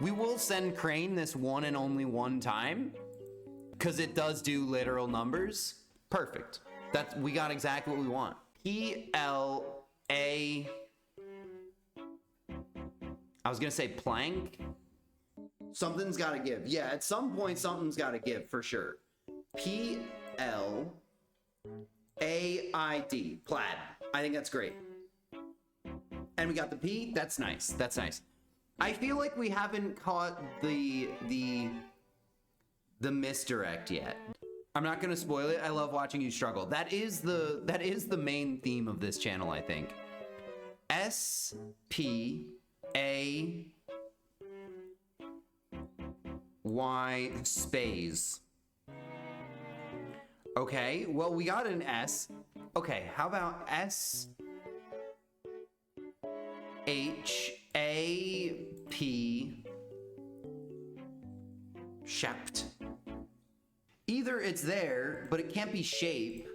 We will send Crane this one and only one time, because it does do literal numbers. Perfect. We got exactly what we want. P-L-A... I was gonna say plank. Something's gotta give. Yeah, at some point something's gotta give, for sure. P-L-A-I-D. Plaid. I think that's great. And we got the P. That's nice. That's nice. I feel like we haven't caught the misdirect yet. I'm not gonna spoil it. I love watching you struggle. That is the main theme of this channel, I think. S-P-A-Y space. Okay, well, we got an S. Okay, how about S-H-A-P Shapt. Either it's there, but it can't be shape.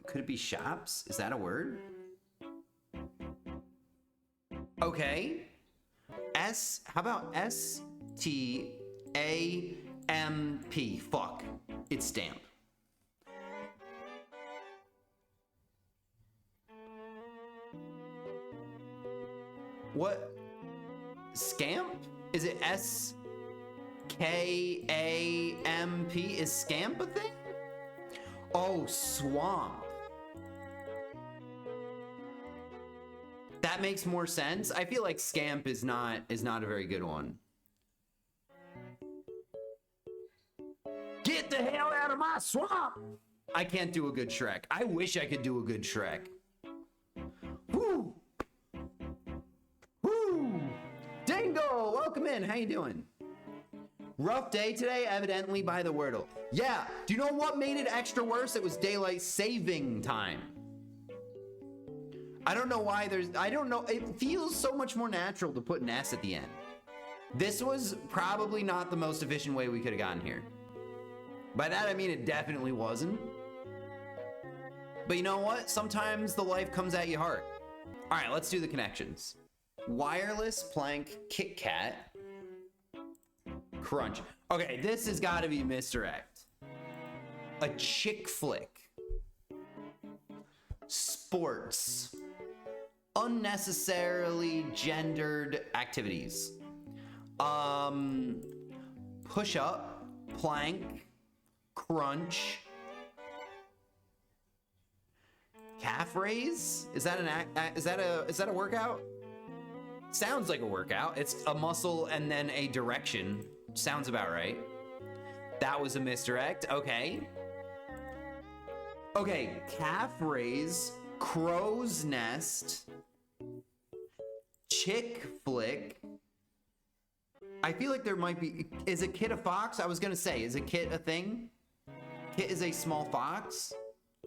Could it be shops? Is that a word? Okay. How about S-T-A-M-P? Fuck. It's stamp. What? Scamp? Is it S-K-A-M-P? Is scamp a thing? Oh, swamp. That makes more sense. I feel like scamp is not a very good one. Get the hell out of my swamp! I can't do a good Shrek. I wish I could do a good Shrek. Woo! Woo! Dingo, welcome in. How you doing? Rough day today, evidently by the Wordle. Yeah, do you know what made it extra worse? It was daylight saving time. I don't know why I don't know. It feels so much more natural to put an S at the end. This was probably not the most efficient way we could have gotten here. By that, I mean it definitely wasn't. But you know what? Sometimes the life comes at you hard. All right, let's do the connections. Wireless, plank, Kit Kat, crunch. Okay, this has got to be misdirect. A chick flick. Sports. Unnecessarily gendered activities. Push up, plank, crunch, calf raise. Is that a workout? Sounds like a workout. It's a muscle and then a direction. Sounds about right. That was a misdirect. Okay. Okay, calf raise, crow's nest, chick flick. I feel like there might be, is a kit a fox? I was gonna say, is a kit a thing? Kit is a small fox.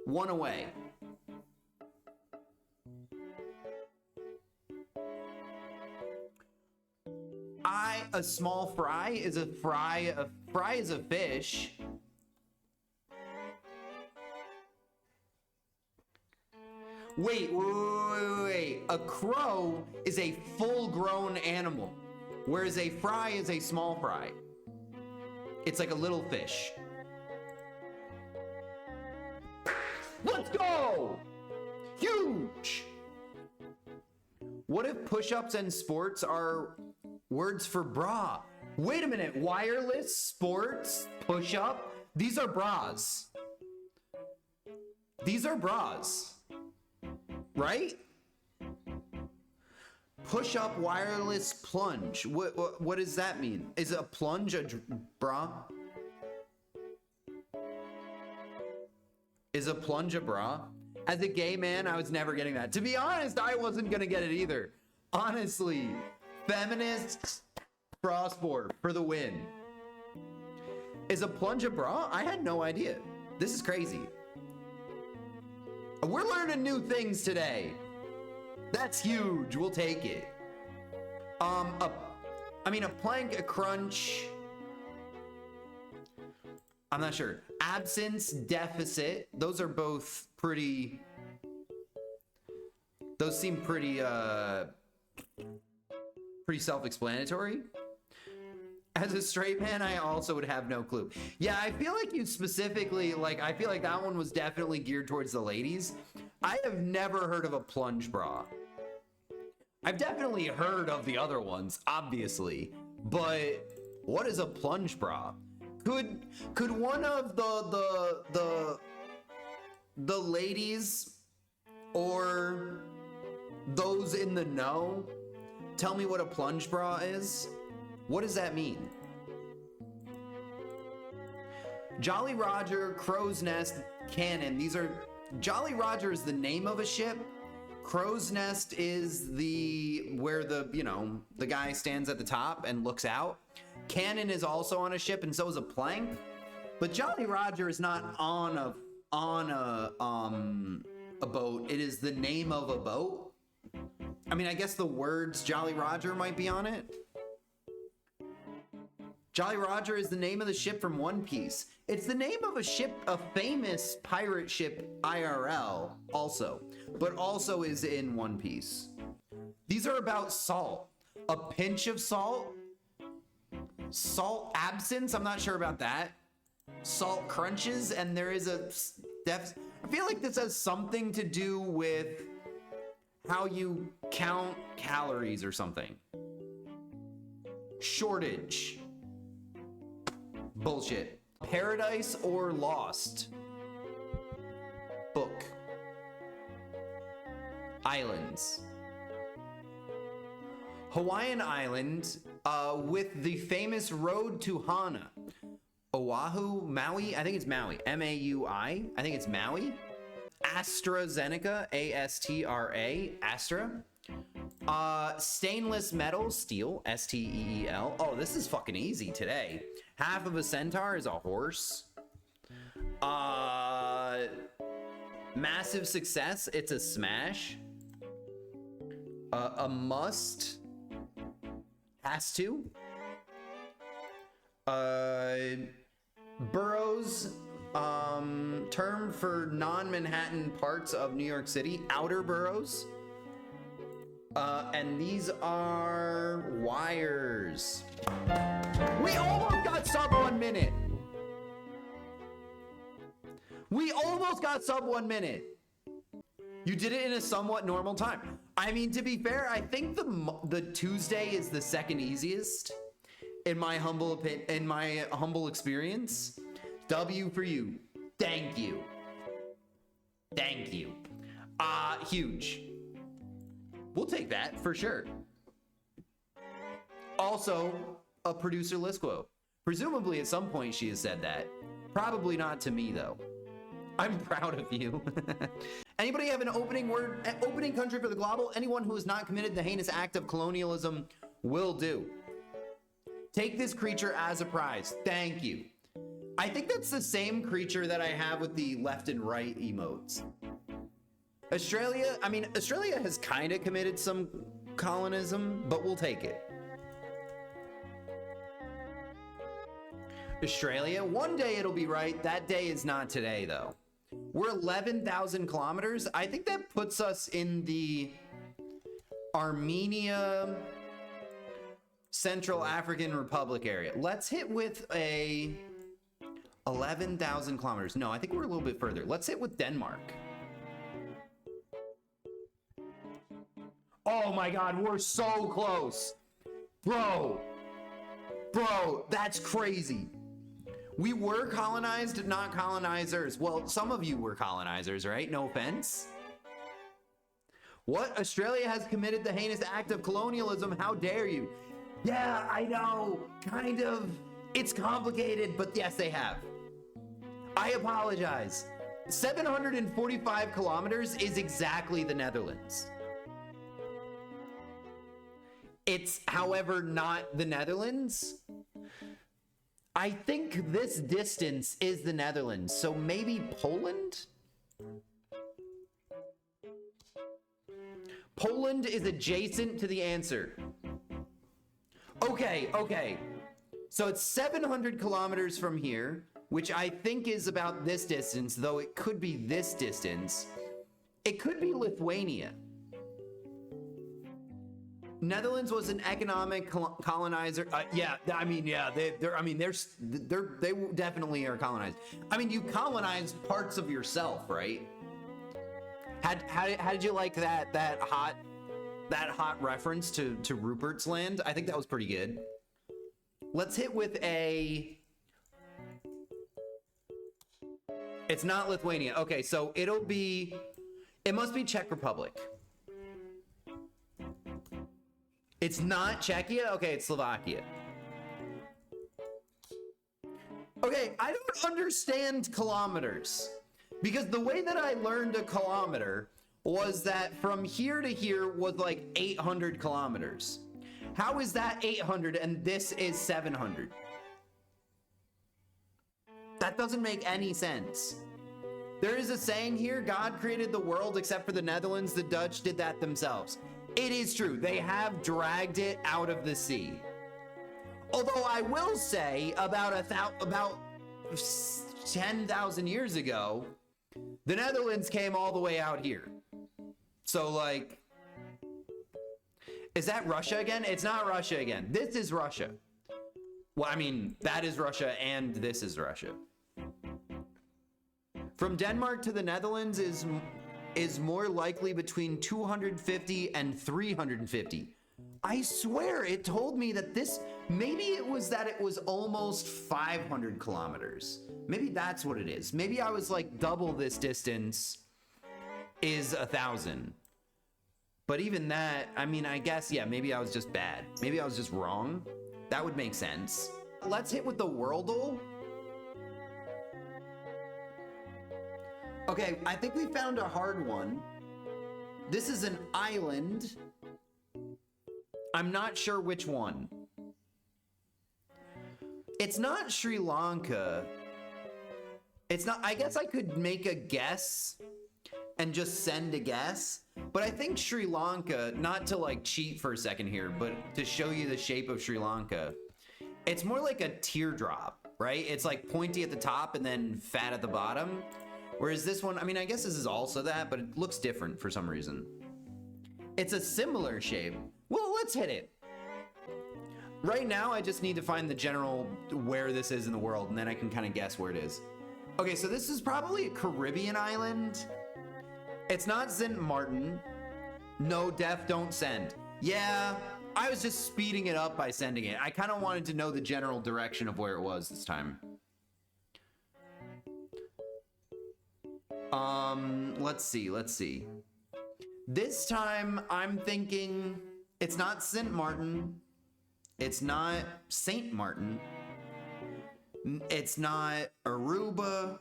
One away. A small fry is a fry. A fry is a fish. Wait. A crow is a full-grown animal, whereas a fry is a small fry. It's like a little fish. Let's go! Huge! What if push-ups and sports are words for bra? Wait a minute, wireless, sports, push-up? These are bras. These are bras. Right? Push-up, wireless, plunge. What does that mean? Is a plunge a bra? Is a plunge a bra? As a gay man, I was never getting that. To be honest, I wasn't gonna get it either. Honestly. Feminists, bra sport for the win. Is a plunge a bra? I had no idea. This is crazy. We're learning new things today. That's huge. We'll take it. A plank, a crunch. I'm not sure. Absence, deficit. Those are both pretty. Those seem pretty Pretty self-explanatory. As a straight man, I also would have no clue. Yeah, I feel like you specifically, like, I feel like that one was definitely geared towards the ladies. I have never heard of a plunge bra. I've definitely heard of the other ones, obviously, but what is a plunge bra? Could one of the ladies or those in the know tell me what a plunge bra is? What does that mean? Jolly Roger, Crow's Nest, Cannon. These are... Jolly Roger is the name of a ship. Crow's Nest is where the guy stands at the top and looks out. Cannon is also on a ship, and so is a plank. But Jolly Roger is not on a boat. It is the name of a boat. I mean, I guess the words Jolly Roger might be on it. Jolly Roger is the name of the ship from One Piece. It's the name of a ship, a famous pirate ship IRL also, but also is in One Piece. These are about salt. A pinch of salt. Salt absence, I'm not sure about that. Salt crunches, and there is a depth. I feel like this has something to do with how you count calories or something. Shortage. Bullshit. Paradise or Lost. Book. Islands. Hawaiian island with the famous road to Hana. Oahu, Maui, I think it's Maui. M-A-U-I, I think it's Maui. AstraZeneca, A-S-T-R-A, Astra. Stainless metal, steel, S-T-E-E-L. Oh, this is fucking easy today. Half of a centaur is a horse. Massive success, it's a smash. A must, has to. Boroughs, term for non-Manhattan parts of New York City, outer boroughs. And these are wires. We almost got sub 1 minute. We almost got sub 1 minute. You did it in a somewhat normal time. I mean, to be fair, I think the Tuesday is the second easiest in my humble experience. W for you. Thank you. Thank you. Huge. We'll take that for sure. Also, a producer list quote. Presumably at some point she has said that. Probably not to me though. I'm proud of you. Anybody have an opening word, opening country for the global? Anyone who has not committed the heinous act of colonialism will do. Take this creature as a prize. Thank you. I think that's the same creature that I have with the left and right emotes. Australia, I mean, Australia has kind of committed some colonism, but we'll take it. Australia, one day it'll be right. That day is not today, though. We're 11,000 kilometers. I think that puts us in the Armenia, Central African Republic area. Let's hit with a 11,000 kilometers. No, I think we're a little bit further. Let's hit with Denmark. Oh my God, we're so close. Bro, that's crazy. We were colonized, not colonizers. Well, some of you were colonizers, right? No offense. What? Australia has committed the heinous act of colonialism. How dare you? Yeah, I know. Kind of. It's complicated, but yes, they have. I apologize. 745 kilometers is exactly the Netherlands. It's, however, not the Netherlands. I think this distance is the Netherlands, so maybe Poland? Poland is adjacent to the answer. Okay. So it's 700 kilometers from here, which I think is about this distance, though it could be this distance. It could be Lithuania. Netherlands was an economic colonizer. Yeah, I mean, yeah, they definitely are colonized. I mean, you colonized parts of yourself, right? How did you like that hot reference to Rupert's Land? I think that was pretty good. Let's hit with a. It's not Lithuania. Okay, so it must be Czech Republic. It's not Czechia? Okay, it's Slovakia. Okay, I don't understand kilometers. Because the way that I learned a kilometer was that from here to here was like 800 kilometers. How is that 800 and this is 700? That doesn't make any sense. There is a saying here, God created the world except for the Netherlands. The Dutch did that themselves. It is true. They have dragged it out of the sea. Although I will say about 10,000 years ago, the Netherlands came all the way out here. So like, is that Russia again? It's not Russia again. This is Russia. Well, I mean, that is Russia and this is Russia. From Denmark to the Netherlands is more likely between 250 and 350. I swear it told me that maybe it was almost 500 kilometers. Maybe that's what it is. Maybe I was like double this distance is 1,000. But even that, I mean, I guess, yeah, maybe I was just bad. Maybe I was just wrong. That would make sense. Let's hit with the Worldle. Okay, I think we found a hard one. This is an island. I'm not sure which one. It's not Sri Lanka. It's not, I guess I could make a guess and just send a guess, but I think Sri Lanka, not to like cheat for a second here, but to show you the shape of Sri Lanka, it's more like a teardrop, right? It's like pointy at the top and then fat at the bottom. Whereas this one, I mean, I guess this is also that, but it looks different for some reason. It's a similar shape. Well, let's hit it. Right now, I just need to find the general where this is in the world, and then I can kind of guess where it is. Okay, so this is probably a Caribbean island. It's not Sint Maarten. No, def, don't send. Yeah, I was just speeding it up by sending it. I kind of wanted to know the general direction of where it was this time. Let's see. This time I'm thinking it's not Sint Maarten. It's not Saint Martin. It's not Aruba.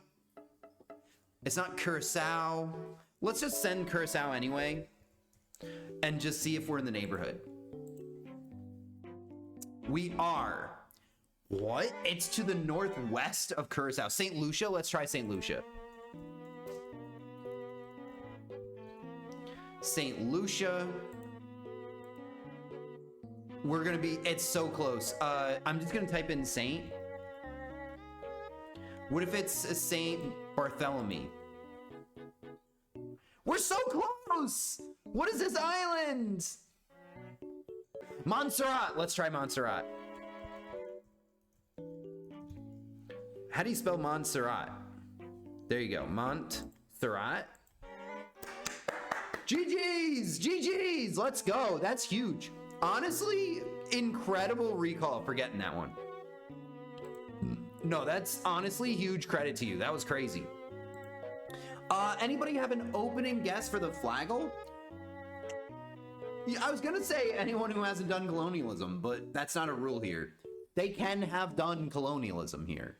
It's not Curacao. Let's just send Curacao anyway and just see if we're in the neighborhood. We are. What? It's to the northwest of Curacao. St. Lucia? Let's try St. Lucia. St. Lucia. We're gonna be, it's so close. I'm just gonna type in Saint. What if it's a Saint Bartholomew? We're so close! What is this island? Montserrat, let's try Montserrat. How do you spell Montserrat? There you go, Montserrat. GG's, GG's, let's go, that's huge. Honestly, incredible recall for getting that one. No, that's honestly huge credit to you. That was crazy. Anybody have an opening guess for the flagel? Yeah, I was gonna say anyone who hasn't done colonialism, but that's not a rule here. They can have done colonialism here.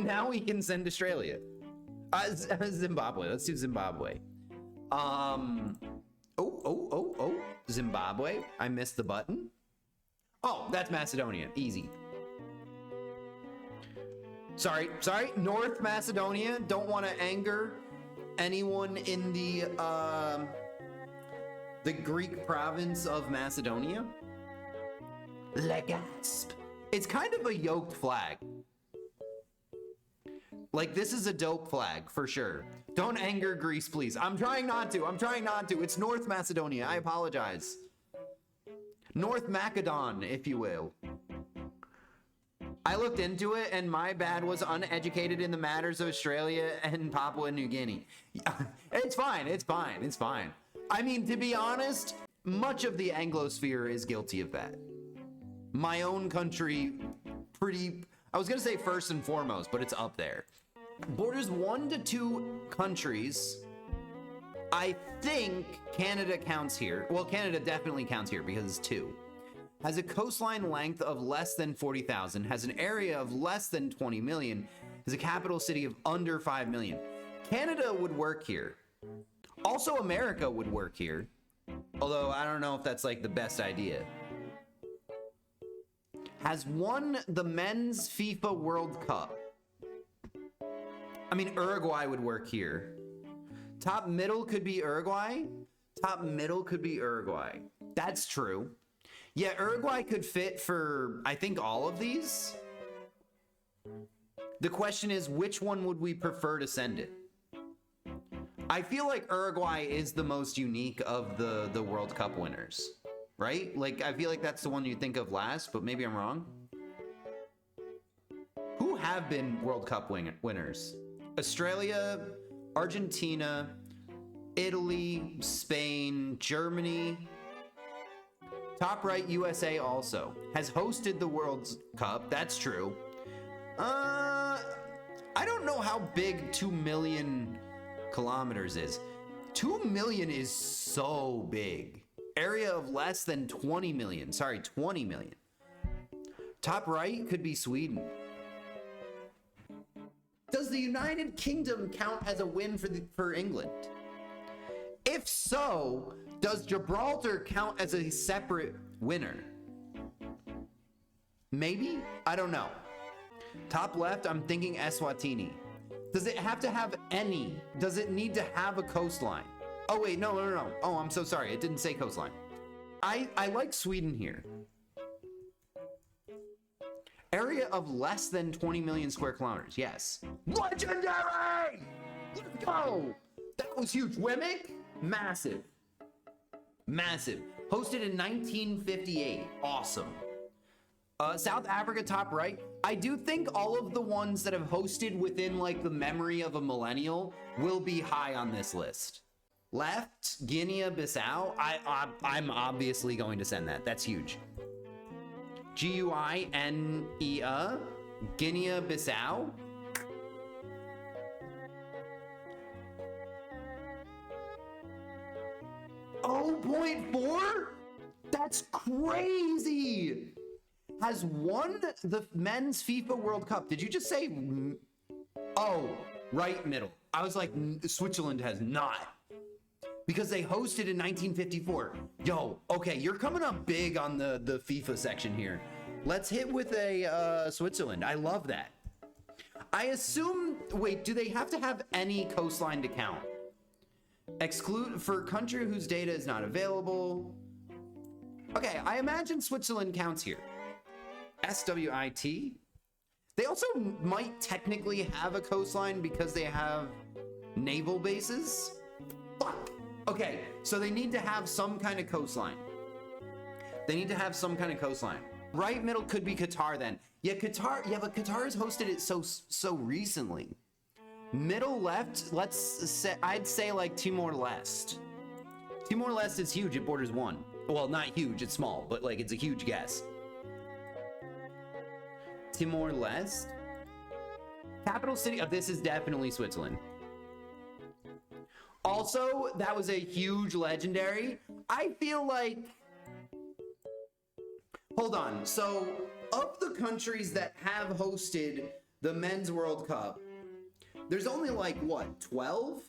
Now we can send Australia. Zimbabwe, let's do Zimbabwe. Oh, Zimbabwe. I missed the button. Oh, that's Macedonia. Easy. Sorry. North Macedonia. Don't want to anger anyone in the Greek province of Macedonia. Legasp. It's kind of a yoked flag. Like, this is a dope flag, for sure. Don't anger Greece, please. I'm trying not to. I'm trying not to. It's North Macedonia. I apologize. North Macedon, if you will. I looked into it, and my bad was uneducated in the matters of Australia and Papua New Guinea. It's fine. It's fine. It's fine. I mean, to be honest, much of the Anglosphere is guilty of that. My own country, I was going to say first and foremost, but it's up there. Borders 1 to 2 countries. I think Canada counts here. Well, Canada definitely counts here because it's 2. Has a coastline length of less than 40,000, has an area of less than 20 million, has a capital city of under 5 million. Canada would work here. Also, America would work here. Although, I don't know if that's like the best idea. Has won the men's FIFA World Cup. I mean, Uruguay would work here. Top middle could be Uruguay. Top middle could be Uruguay. That's true. Yeah, Uruguay could fit for, I think, all of these. The question is, which one would we prefer to send it? I feel like Uruguay is the most unique of the World Cup winners, right? Like, I feel like that's the one you think of last, but maybe I'm wrong. Who have been World Cup winners? Australia, Argentina, Italy, Spain, Germany. Top right, USA also. Has hosted the World Cup, that's true. I don't know how big 2 million kilometers is. 2 million is so big. Area of less than 20 million. Sorry, 20 million. Top right could be Sweden. Does the United Kingdom count as a win for England? If so, does Gibraltar count as a separate winner? Maybe? I don't know. Top left, I'm thinking Eswatini. Does it have to have any? Does it need to have a coastline? Oh wait, no. Oh, I'm so sorry. It didn't say coastline. I like Sweden here. Area of less than 20 million square kilometers. Yes. Legendary! Let's go! That was huge. Wemmick? Massive. Massive. Hosted in 1958. Awesome. South Africa, top right. I do think all of the ones that have hosted within like the memory of a millennial will be high on this list. Left, Guinea-Bissau. I'm obviously going to send that. That's huge. Guinea-Bissau. Guinea-Bissau. Oh, 0.4? That's crazy. Has won the men's FIFA World Cup. Did you just say? Oh, right middle. I was like, Switzerland has not. Because they hosted in 1954. Yo, okay, you're coming up big on the FIFA section here. Let's hit with a Switzerland. I love that. I assume, wait, do they have to have any coastline to count? Exclude for country whose data is not available. Okay, I imagine Switzerland counts here. SWIT. They also might technically have a coastline because they have naval bases. Fuck. Okay, so they need to have some kind of coastline. They need to have some kind of coastline. Right middle could be Qatar then. Yeah, Qatar. Yeah, but Qatar has hosted it so recently. Middle left, let's say, I'd say like Timor-Leste. Timor-Leste is huge. It borders 1. Well, not huge. It's small, but like it's a huge guess. Timor-Leste. Capital city of this is definitely Switzerland. Also, that was a huge legendary. I feel like, hold on. So of the countries that have hosted the Men's World Cup, there's only like, what, 12?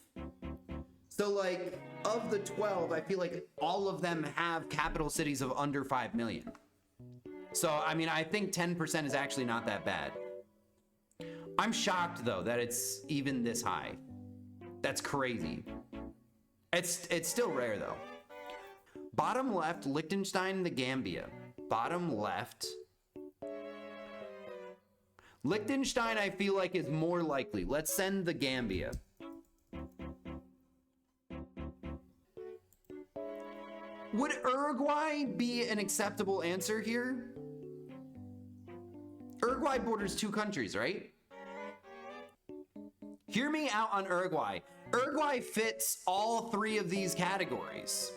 So like, of the 12, I feel like all of them have capital cities of under 5 million. So, I mean, I think 10% is actually not that bad. I'm shocked, though, that it's even this high. That's crazy. It's still rare, though. Bottom left, Liechtenstein, the Gambia. Bottom left. Liechtenstein, I feel like, is more likely. Let's send the Gambia. Would Uruguay be an acceptable answer here? Uruguay borders 2 countries, right? Hear me out on Uruguay. Uruguay fits all 3 of these categories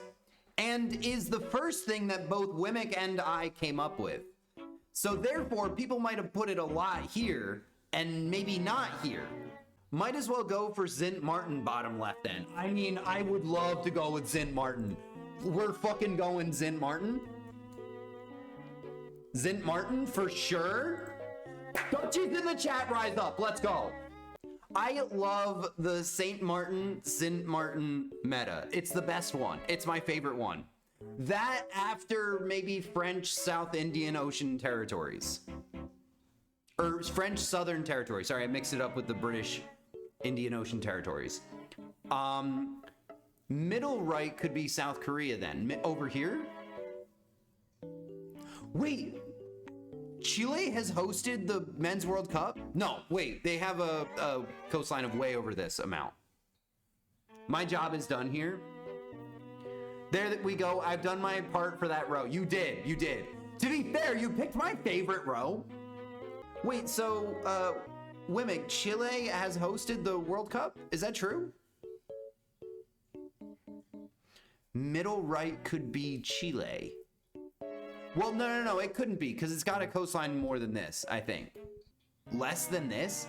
and is the first thing that both Wimmick and I came up with. So therefore, people might have put it a lot here and maybe not here. Might as well go for Sint Maarten bottom left then. I mean, I would love to go with Sint Maarten. We're fucking going Sint Maarten. Sint Maarten for sure. Dutchies in the chat, rise up. Let's go. I love the Sint Maarten meta. It's the best one. It's my favorite one. That after maybe French South Indian Ocean territories. Or French Southern Territory. Sorry, I mixed it up with the British Indian Ocean territories. Middle right could be South Korea then. Over here? Wait. Chile has hosted the Men's World Cup? No, wait. They have a coastline of way over this amount. My job is done here. There we go. I've done my part for that row. You did. You did. To be fair, you picked my favorite row. Wait, so, Wimmick, Chile has hosted the World Cup? Is that true? Middle right could be Chile. Well, no, it couldn't be because it's got a coastline more than this, I think. Less than this?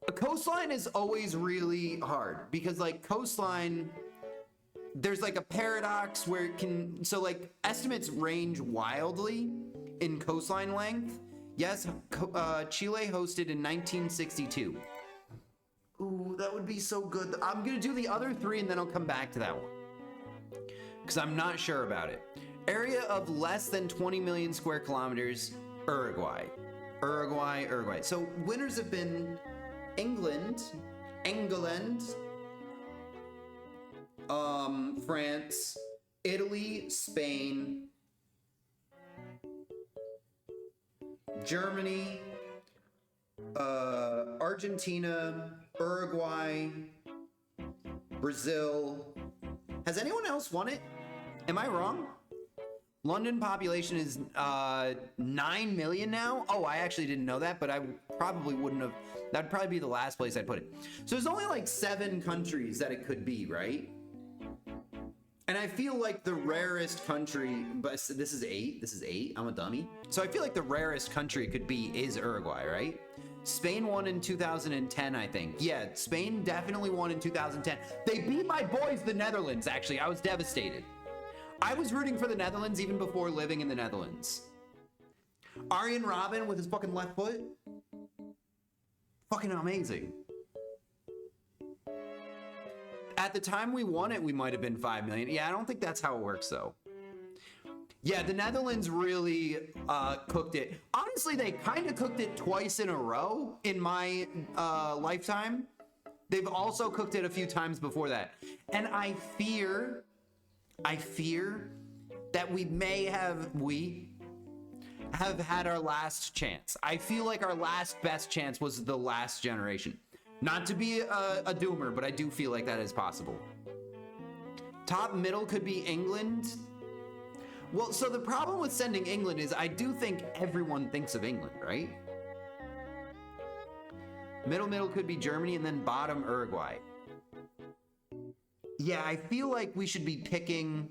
A coastline is always really hard because like coastline, there's like a paradox where it can, so like estimates range wildly in coastline length. Yes, Chile hosted in 1962. Ooh, that would be so good. I'm gonna do the other 3 and then I'll come back to that one because I'm not sure about it. Area of less than 20 million square kilometers, Uruguay. Uruguay. So winners have been England, France, Italy, Spain, Germany, Argentina, Uruguay, Brazil. Has anyone else won it? Am I wrong? London population is 9 million now. Oh, I actually didn't know that, but I probably wouldn't have. That'd probably be the last place I'd put it. So there's only like 7 countries that it could be, right? And I feel like the rarest country, but this is 8. This is 8. I'm a dummy. So I feel like the rarest country it could be is Uruguay, right? Spain won in 2010, I think. Yeah, Spain definitely won in 2010. They beat my boys, the Netherlands, actually. I was devastated. I was rooting for the Netherlands even before living in the Netherlands. Arjen Robben with his fucking left foot. Fucking amazing. At the time we won it, we might have been 5 million. Yeah, I don't think that's how it works though. Yeah, the Netherlands really cooked it. Honestly, they kind of cooked it twice in a row in my lifetime. They've also cooked it a few times before that. And I fear that we have had our last chance. I feel like our last best chance was the last generation. Not to be a doomer, but I do feel like that is possible. Top middle could be England. Well, so the problem with sending England is I do think everyone thinks of England, right? Middle could be Germany, and then bottom Uruguay. Yeah, I feel like we should be picking,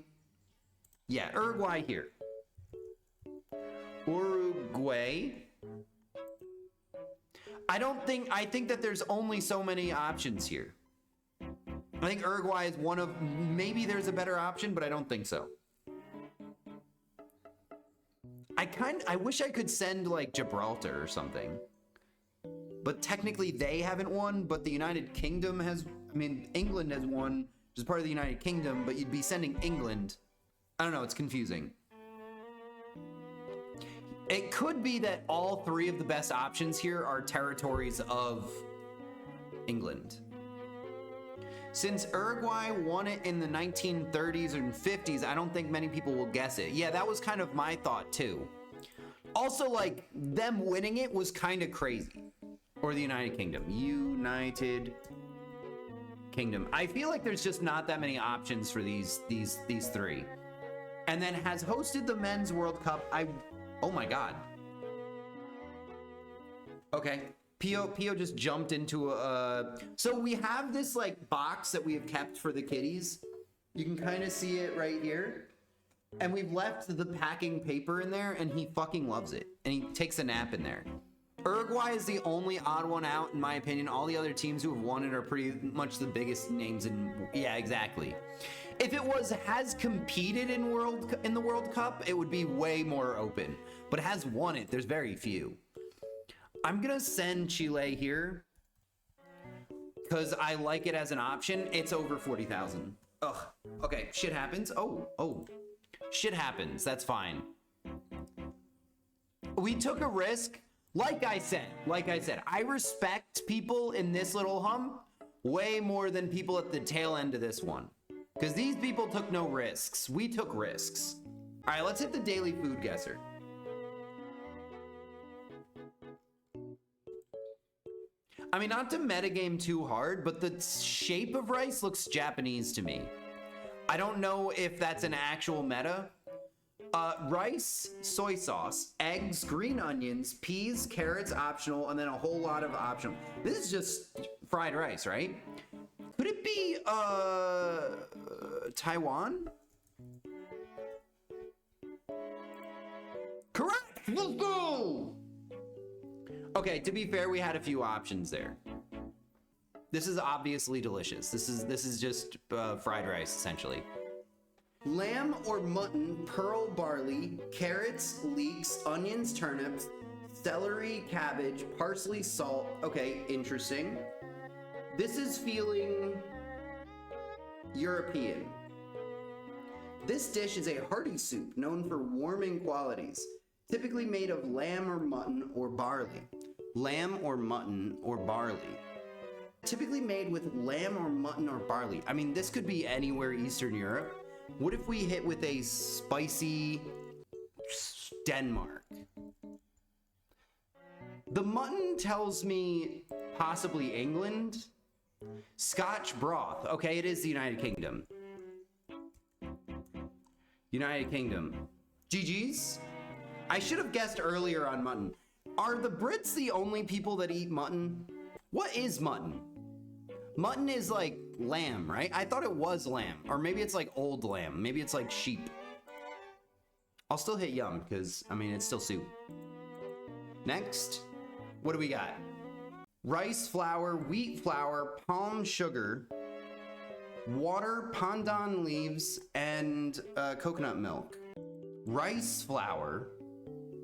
yeah, Uruguay here. Uruguay. I think that there's only so many options here. I think Uruguay is one of, maybe there's a better option, but I don't think so. I wish I could send like Gibraltar or something. But technically they haven't won, but the United Kingdom has, I mean, England has won, which is part of the United Kingdom, but you'd be sending England. I don't know, it's confusing. It could be that all 3 of the best options here are territories of England. Since Uruguay won it in the 1930s and 50s, I don't think many people will guess it. Yeah, that was kind of my thought too. Also, like, them winning it was kind of crazy. Or the United Kingdom. United Kingdom. I feel like there's just not that many options for these three. And then has hosted the Men's World Cup. Oh my God. Okay. Pio just jumped into so we have this like box that we have kept for the kitties. You can kind of see it right here. And we've left the packing paper in there, and he fucking loves it. And he takes a nap in there. Uruguay is the only odd one out, in my opinion. All the other teams who have won it are pretty much the biggest names in... Yeah, exactly. If it has competed in the World Cup, it would be way more open. But has won it, there's very few. I'm gonna send Chile here because I like it as an option. It's over 40,000. Ugh. Okay, shit happens. Oh. Shit happens. That's fine. We took a risk. Like I said, I respect people in this little hump way more than people at the tail end of this one. Because these people took no risks. We took risks. All right, let's hit the daily food guesser. I mean, not to metagame too hard, but the shape of rice looks Japanese to me. I don't know if that's an actual meta. Rice, soy sauce, eggs, green onions, peas, carrots optional, and then a whole lot of optional. This is just fried rice, right? Could it be Taiwan? Correct! Let's go! Okay, to be fair, we had a few options there. This is obviously delicious. This is just fried rice, essentially. Lamb or mutton, pearl barley, carrots, leeks, onions, turnips, celery, cabbage, parsley, salt. Okay, interesting. This is feeling European. This dish is a hearty soup known for warming qualities, typically made of lamb or mutton or barley. Lamb or mutton or barley. Typically made with lamb or mutton or barley. I mean, this could be anywhere Eastern Europe. What if we hit with a spicy Denmark? The mutton tells me possibly England. Scotch broth. Okay, it is the United Kingdom. United Kingdom. GG's? I should have guessed earlier on mutton. Are the Brits the only people that eat mutton? What is mutton? Mutton is like lamb, right? I thought it was lamb. Or maybe it's like old lamb. Maybe it's like sheep. I'll still hit yum because, I mean, it's still soup. Next, what do we got? Rice flour, wheat flour, palm sugar, water, pandan leaves, and coconut milk. Rice flour,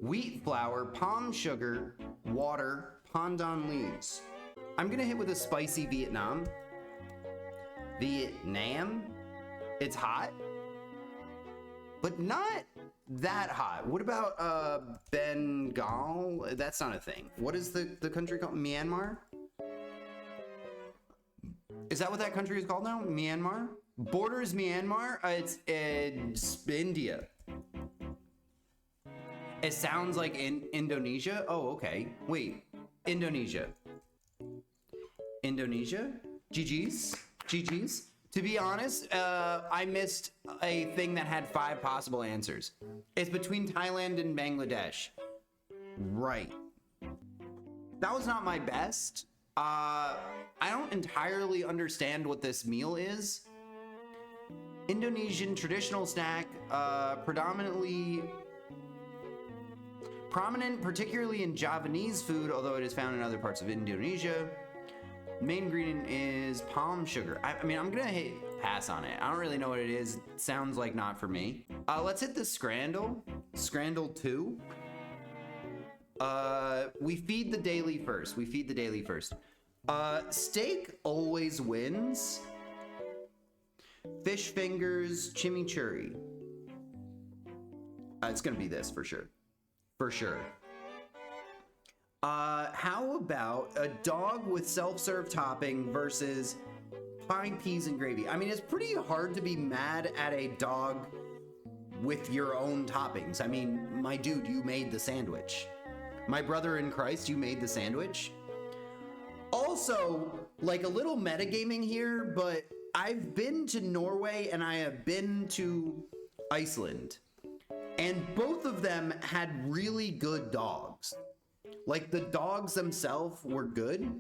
wheat flour, palm sugar, water, pandan leaves. I'm gonna hit with a spicy Vietnam. Vietnam? It's hot, but not that hot. What about Bengal? That's not a thing. What is the country called? Myanmar? Is that what that country is called now? Myanmar? Borders Myanmar? It's India. It sounds like Indonesia. Oh, okay. Wait, Indonesia. Indonesia? GG's? GG's? To be honest, I missed a thing that had 5 possible answers. It's between Thailand and Bangladesh. Right. That was not my best. I don't entirely understand what this meal is. Indonesian traditional snack, prominent particularly in Javanese food, although it is found in other parts of Indonesia. Main ingredient is palm sugar. I mean, I'm gonna pass on it. I don't really know what it is. It sounds like not for me. Let's hit the scrandle. Scrandle 2. We feed the daily first. Steak always wins. Fish fingers, chimichurri. It's gonna be this for sure. For sure. How about a dog with self-serve topping versus pine peas and gravy? I mean, it's pretty hard to be mad at a dog with your own toppings. I mean, my dude, you made the sandwich. My brother in Christ, you made the sandwich. Also, like a little metagaming here, but I've been to Norway and I have been to Iceland. And both of them had really good dogs. Like the dogs themselves were good.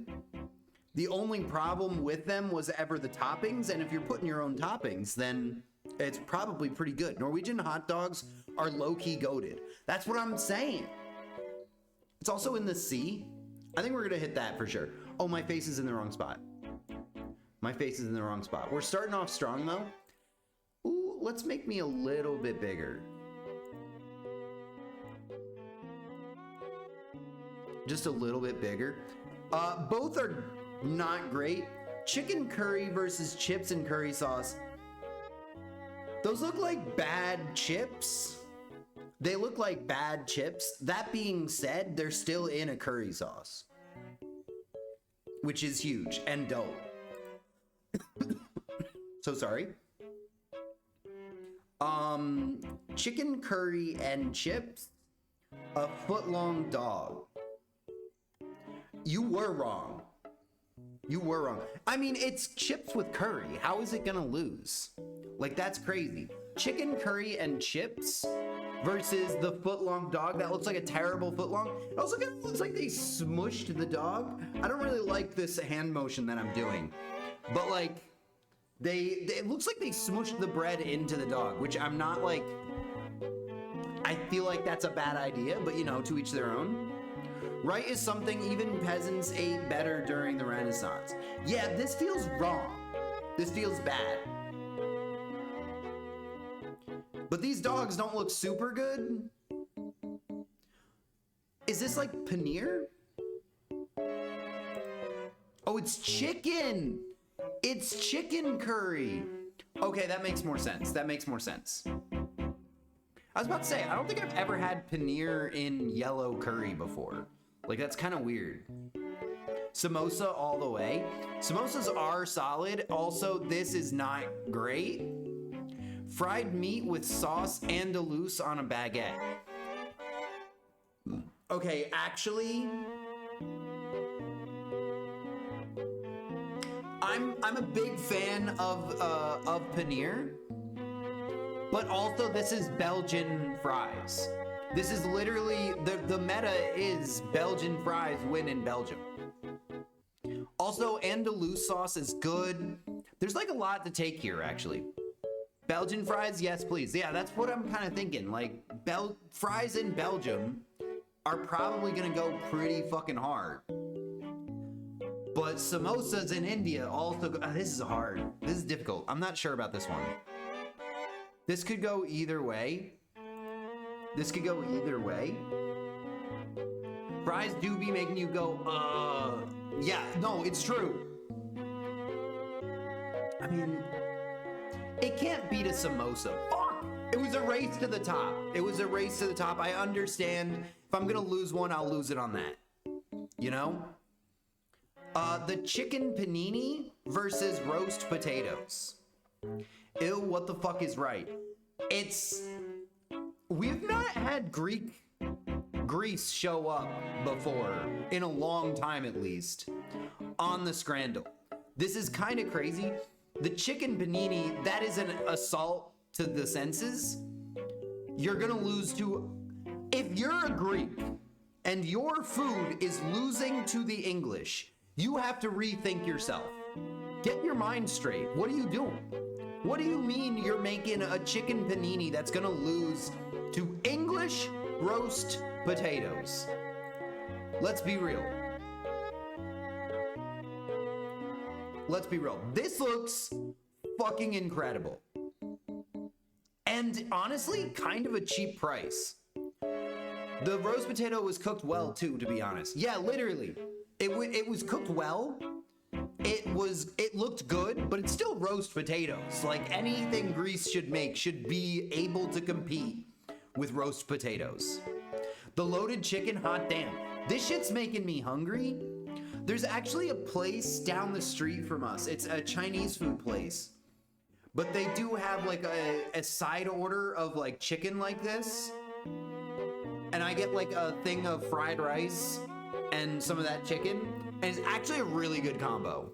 The only problem with them was ever the toppings. And if you're putting your own toppings, then it's probably pretty good. Norwegian hot dogs are low-key goated. That's what I'm saying. It's also in the sea. I think we're gonna hit that for sure. Oh, my face is in the wrong spot. My face is in the wrong spot. We're starting off strong though. Ooh, let's make me a little bit bigger. Just a little bit bigger. Both are not great. Chicken curry versus chips and curry sauce. Those look like bad chips. They look like bad chips. That being said, they're still in a curry sauce, which is huge and dope. So sorry. Chicken curry and chips, a foot-long dog. You were wrong. You were wrong. I mean, it's chips with curry. How is it gonna lose? Like, that's crazy. Chicken curry and chips versus the foot-long dog that looks like a terrible foot-long. It also kind of looks like they smushed the dog. I don't really like this hand motion that I'm doing, but like, it looks like they smushed the bread into the dog, which I'm not like, I feel like that's a bad idea, but you know, to each their own. Right is something even peasants ate better during the Renaissance. Yeah, this feels wrong. This feels bad. But these dogs don't look super good. Is this like paneer? Oh, it's chicken. It's chicken curry. Okay, that makes more sense. That makes more sense. I was about to say, I don't think I've ever had paneer in yellow curry before. Like, that's kind of weird. Samosa all the way. Samosas are solid. Also, this is not great. Fried meat with sauce andalouse on a baguette. Okay, actually, I'm a big fan of paneer, but also this is Belgian fries. This is literally, the meta is Belgian fries win in Belgium. Also, andalouse sauce is good. There's like a lot to take here, actually. Belgian fries, yes, please. Yeah, that's what I'm kind of thinking. Like, fries in Belgium are probably gonna go pretty fucking hard. But samosas in India also go, this is hard. This is difficult. I'm not sure about this one. This could go either way. This could go either way. Fries do be making you go, yeah, no, it's true. I mean, it can't beat a samosa. Fuck! It was a race to the top. It was a race to the top. I understand. If I'm gonna lose one, I'll lose it on that. You know? The chicken panini versus roast potatoes. Ew, what the fuck is right? We've not had Greece show up before, in a long time at least, on the Scrandle. This is kind of crazy. The chicken panini, that is an assault to the senses. You're gonna lose to, if you're a Greek and your food is losing to the English, you have to rethink yourself. Get your mind straight. What are you doing? What do you mean you're making a chicken panini that's gonna lose to English roast potatoes? Let's be real. Let's be real. This looks fucking incredible. And honestly, kind of a cheap price. The roast potato was cooked well too, to be honest. Yeah, literally. It was cooked well. It looked good, but it's still roast potatoes. Like, anything Greece should make should be able to compete with roast potatoes. The loaded chicken, hot damn. This shit's making me hungry. There's actually a place down the street from us. It's a Chinese food place. but they do have like a side order of like chicken like this. And I get like a thing of fried rice and some of that chicken. And it's actually a really good combo.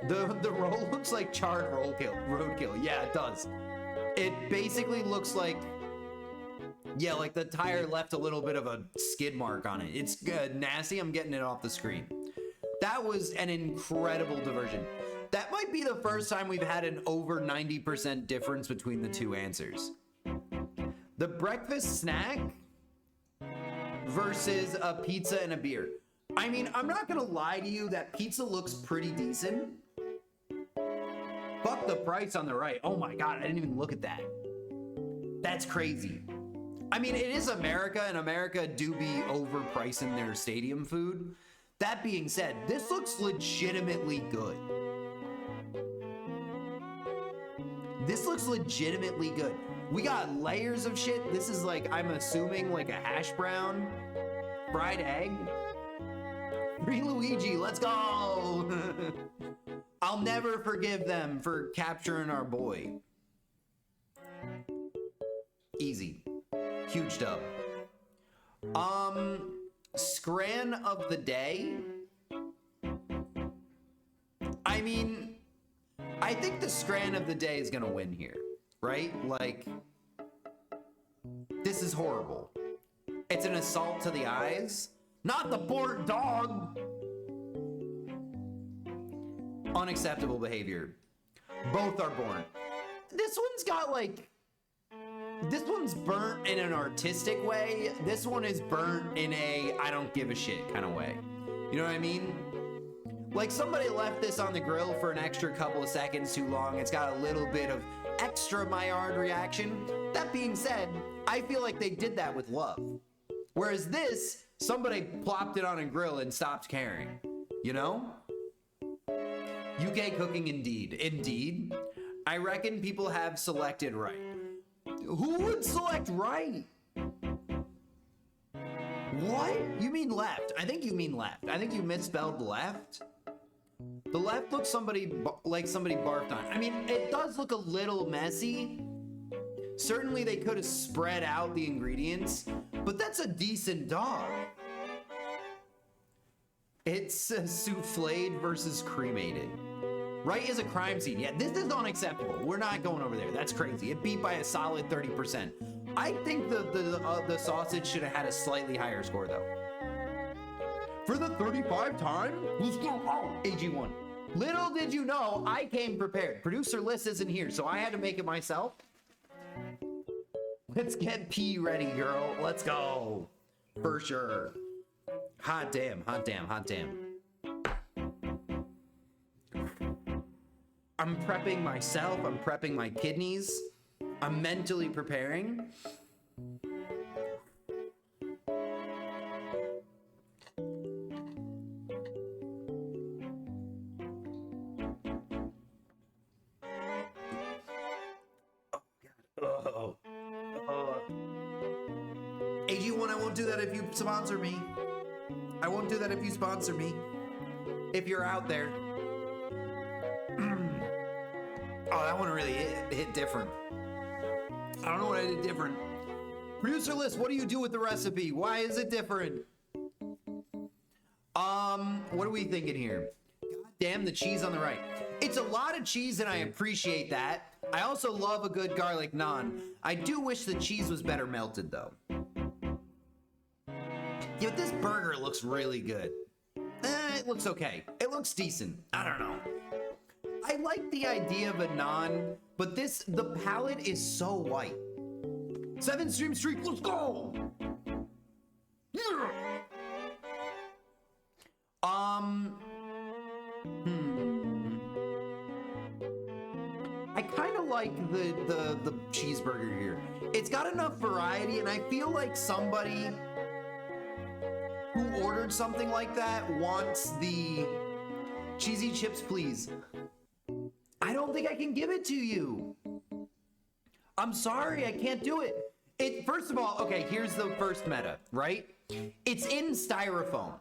The roll looks like charred roadkill. Yeah, it does. It basically looks like, yeah, like the tire left a little bit of a skid mark on it. It's good, nasty. I'm getting it off the screen. That was an incredible diversion. That might be the first time we've had an over 90% difference between the two answers. The breakfast snack versus a pizza and a beer. I mean, I'm not gonna lie to you, that pizza looks pretty decent. Fuck the price on the right. Oh my God, I didn't even look at that. That's crazy. I mean, it is America, and America do be overpricing their stadium food. That being said, this looks legitimately good. This looks legitimately good. We got layers of shit. This is like, I'm assuming like a hash brown, fried egg. Free Luigi, let's go. I'll never forgive them for capturing our boy. Easy. Huge dub. Scran of the day. I mean, I think the Scran of the day is gonna win here, right? Like, this is horrible. It's an assault to the eyes. Not the poor dog. Unacceptable behavior. Both are born. This one's got like, this one's burnt in an artistic way. This one is burnt in a I don't give a shit kind of way. You know what I mean? Like somebody left this on the grill for an extra couple of seconds too long. It's got a little bit of extra Maillard reaction. That being said, I feel like they did that with love. Whereas this, somebody plopped it on a grill and stopped caring. You know? UK cooking indeed. Indeed. I reckon people have selected right. Who would select right? What? You mean left? I think you mean left. I think you misspelled left. The left looks like somebody barfed on. I mean, it does look a little messy. Certainly they could have spread out the ingredients, but that's a decent dog. It's souffled versus cremated. Right is a crime scene. Yeah, this is unacceptable. We're not going over there. That's crazy. It beat by a solid 30%. I think the sausage should have had a slightly higher score though. For the 35 time, AG1. Little did you know, I came prepared. Producer Liz isn't here, so I had to make it myself. Let's get pee ready, girl. Let's go. For sure. Hot damn, hot damn, hot damn. I'm prepping myself. I'm prepping my kidneys. I'm mentally preparing. Oh, AG1, I won't do that if you sponsor me. I won't do that if you sponsor me. If you're out there. Oh, that one really hit different. I don't know what I did different. Producer List, what do you do with the recipe? Why is it different? What are we thinking here? God damn, the cheese on the right. It's a lot of cheese and I appreciate that. I also love a good garlic naan. I do wish the cheese was better melted though. Yeah, but this burger looks really good. It looks okay. It looks decent. I don't know. I like the idea of a naan, but the palette is so white. 7 stream streak, let's go! Yeah. I kind of like the cheeseburger here. It's got enough variety, and I feel like somebody who ordered something like that wants the cheesy chips, please. I don't think I can give it to you. I'm sorry, I can't do it. First of all, okay, here's the first meta, right? It's in styrofoam.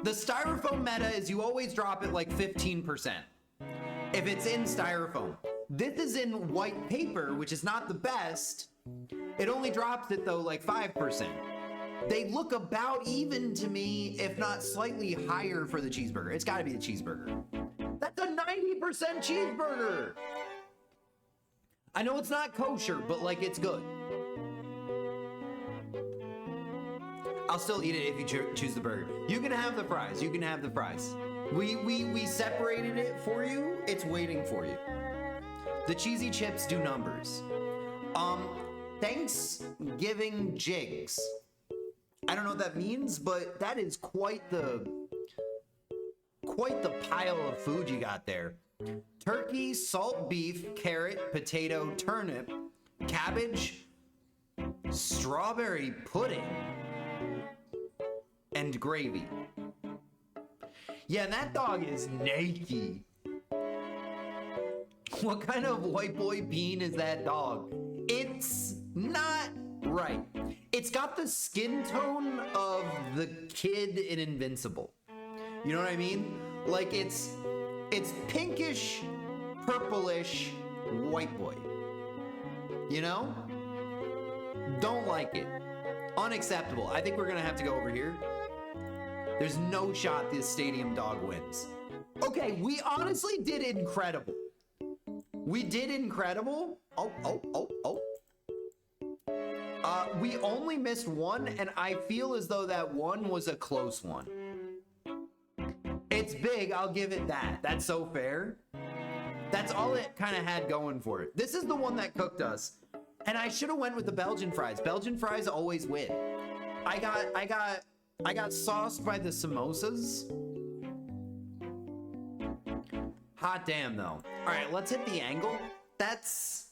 The styrofoam meta is you always drop it like 15%. if it's in styrofoam. This is in white paper, which is not the best. It only drops it though like 5%. They look about even to me, if not slightly higher for the cheeseburger. It's gotta be the cheeseburger. That's a 90% cheeseburger. I know it's not kosher, but like it's good. I'll still eat it if you choose the burger. You can have the fries. You can have the fries. We separated it for you. It's waiting for you. The cheesy chips do numbers. Thanksgiving jigs. I don't know what that means, but that is quite the pile of food you got there. Turkey, salt beef, carrot, potato, turnip, cabbage, strawberry pudding, and gravy. Yeah, and that dog is naked. What kind of white boy bean is that dog? It's not right. It's got the skin tone of the kid in Invincible. You know what I mean? Like it's pinkish, purplish, white boy. You know? Don't like it. Unacceptable. I think we're gonna have to go over here. There's no shot this stadium dog wins. Okay, we honestly did incredible. We did incredible. We only missed one, and I feel as though that one was a close one. It's big, I'll give it that. That's so fair. That's all it kind of had going for it. This is the one that cooked us. And I should have went with the Belgian fries. Belgian fries always win. I got sauced by the samosas. Hot damn though. All right, let's hit the angle. That's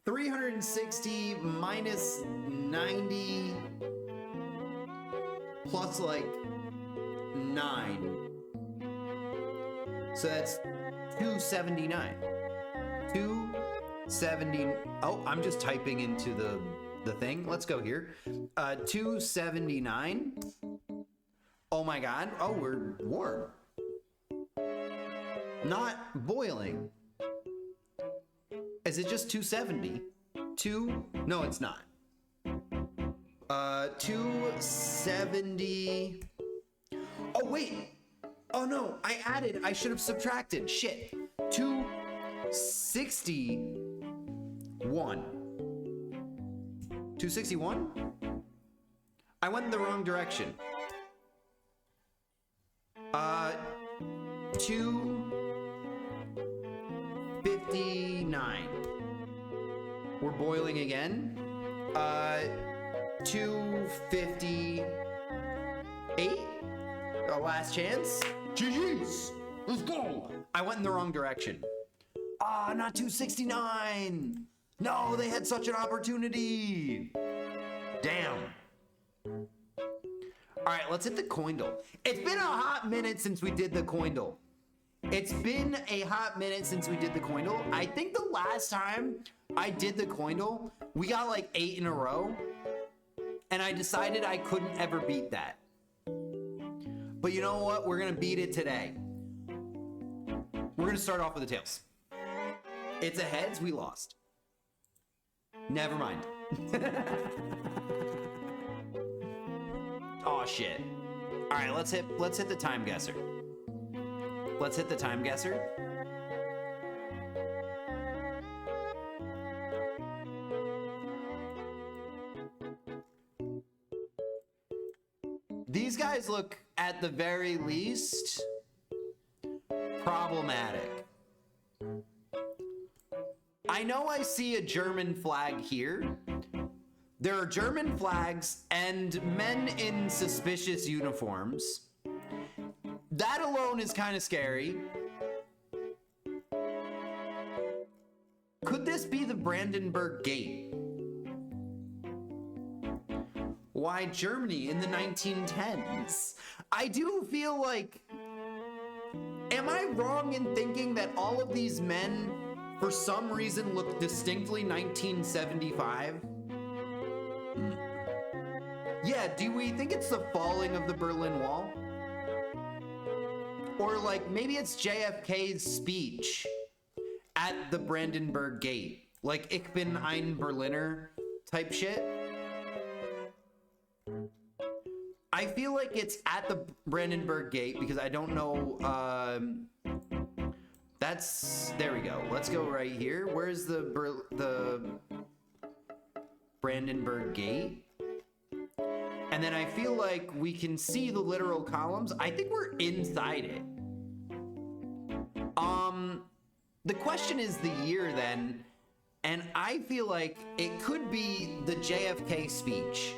360 minus 90 plus like 9. So that's 279. 270. Oh, I'm just typing into the thing. Let's go here. 279. Oh my God. Oh, we're warm. Not boiling. Is it just 270? No, it's not. 270. Oh, wait. Oh no, I should have subtracted. Shit. 261. 261? I went in the wrong direction. 259. We're boiling again. 258. Last chance. GG's. Let's go. I went in the wrong direction. Not 269. No, they had such an opportunity. Damn. All right, let's hit the coindle. It's been a hot minute since we did the coindle. I think the last time I did the coindle, we got like 8 in a row. And I decided I couldn't ever beat that. But you know what? We're gonna beat it today. We're gonna start off with the tails. It's a heads, we lost. Never mind. Oh shit. All right, let's hit the time guesser. Let's hit the time guesser. These guys look, at the very least, problematic. I know I see a German flag here. There are German flags and men in suspicious uniforms. That alone is kind of scary. Could this be the Brandenburg Gate? Why Germany in the 1910s? I do feel like, am I wrong in thinking that all of these men, for some reason, look distinctly 1975? Yeah, do we think it's the falling of the Berlin Wall? Or like, maybe it's JFK's speech at the Brandenburg Gate. Like Ich bin ein Berliner type shit. I feel like it's at the Brandenburg Gate because I don't know. There we go. Let's go right here. Where's the Brandenburg Gate? And then I feel like we can see the literal columns. I think we're inside it. The question is the year then, and I feel like it could be the JFK speech.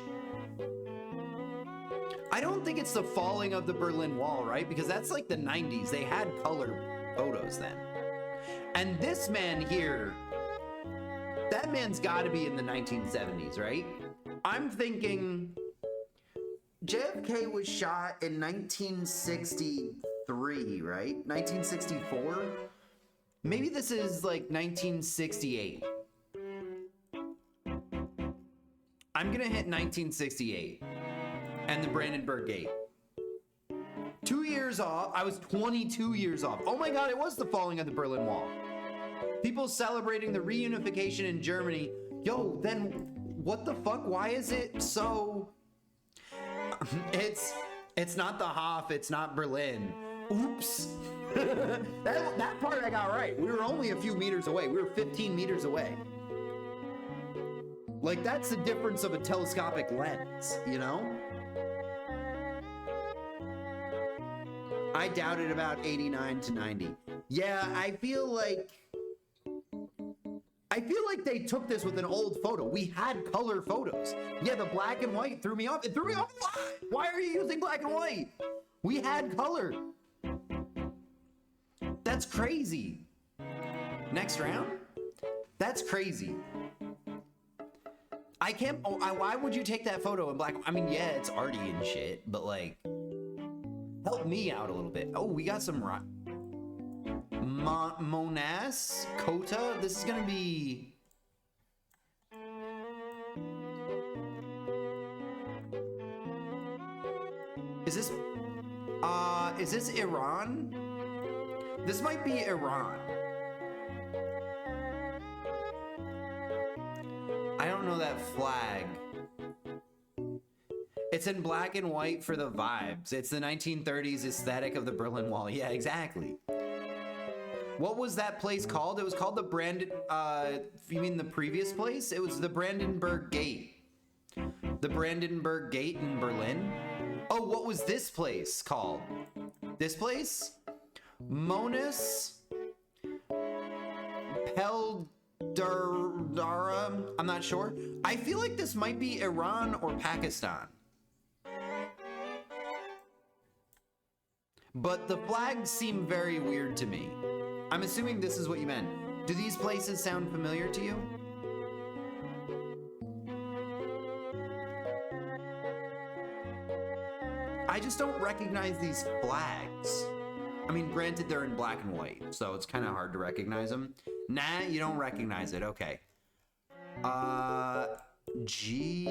I don't think it's the falling of the Berlin Wall, right? Because that's like the 90s. They had color photos then. And this man here, that man's got to be in the 1970s, right? I'm thinking JFK was shot in 1963, right? 1964? Maybe this is like 1968. I'm gonna hit 1968 and the Brandenburg Gate. 2 years off. I was 22 years off. Oh my God, it was the falling of the Berlin Wall. People celebrating the reunification in Germany. Yo, then what the fuck? Why is it so... It's not the Hof, it's not Berlin. Oops. that part I got right. We were only a few meters away. We were 15 meters away. Like, that's the difference of a telescopic lens, you know? I doubted about 89 to 90. Yeah, I feel like they took this with an old photo. We had color photos. Yeah, the black and white threw me off. It threw me off. Why are you using black and white? We had color. That's crazy. Next round? That's crazy. I can't. Why would you take that photo in black? I mean, yeah, it's arty and shit, but like, help me out a little bit. Oh, we got some rock. Monas Kota. This is gonna be. Is this Iran? This might be Iran. I don't know that flag. It's in black and white for the vibes. It's the 1930s aesthetic of the Berlin Wall. Yeah, exactly. What was that place called? It was called the you mean the previous place? It was the Brandenburg Gate. The Brandenburg Gate in Berlin. Oh, what was this place called? This place? Monas Peldara. I'm not sure. I feel like this might be Iran or Pakistan. But the flags seem very weird to me. I'm assuming this is what you meant. Do these places sound familiar to you? I just don't recognize these flags. I mean, granted, they're in black and white, so it's kind of hard to recognize them. Nah, you don't recognize it. Okay. G.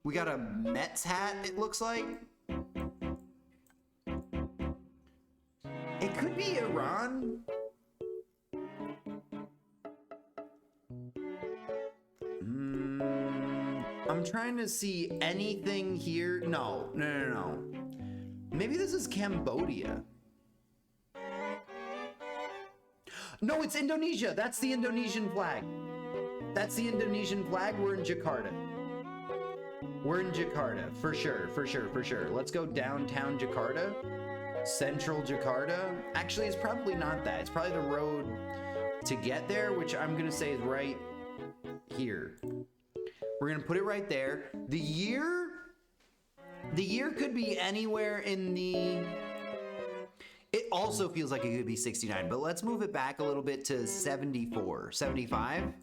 We got a Mets hat, it looks like. It could be Iran. I'm trying to see anything here. No. Maybe this is Cambodia. No, it's Indonesia. That's the Indonesian flag. That's the Indonesian flag. We're in Jakarta. We're in Jakarta, for sure. Let's go downtown Jakarta. Central Jakarta. Actually, it's probably not that. It's probably the road to get there, which I'm gonna say is right here. We're gonna put it right there. The year could be anywhere in the... It also feels like it could be 69, but let's move it back a little bit to 74, 75.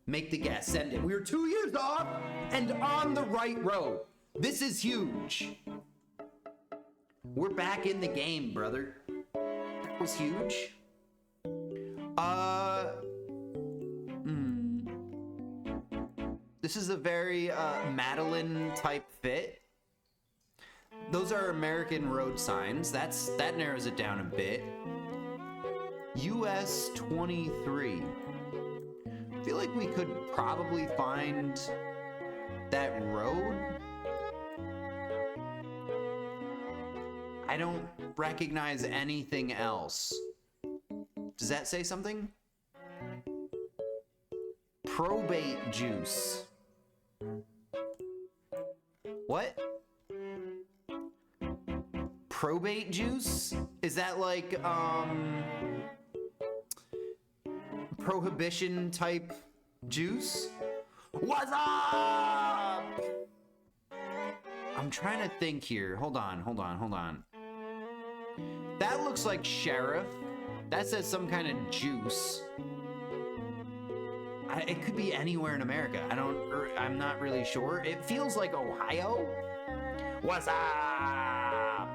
Make the guess, send it. We were 2 years off and on the right road. This is huge. We're back in the game, brother. That was huge. This is a very Madeline type fit. Those are American road signs. That narrows it down a bit. US 23. I feel like we could probably find that road. I don't recognize anything else. Does that say something? Probate juice. What? Probate juice? Is that like, prohibition type juice? What's up? I'm trying to think here. Hold on. That looks like sheriff. That says some kind of juice. It could be anywhere in America. I'm not really sure. It feels like Ohio. What's up?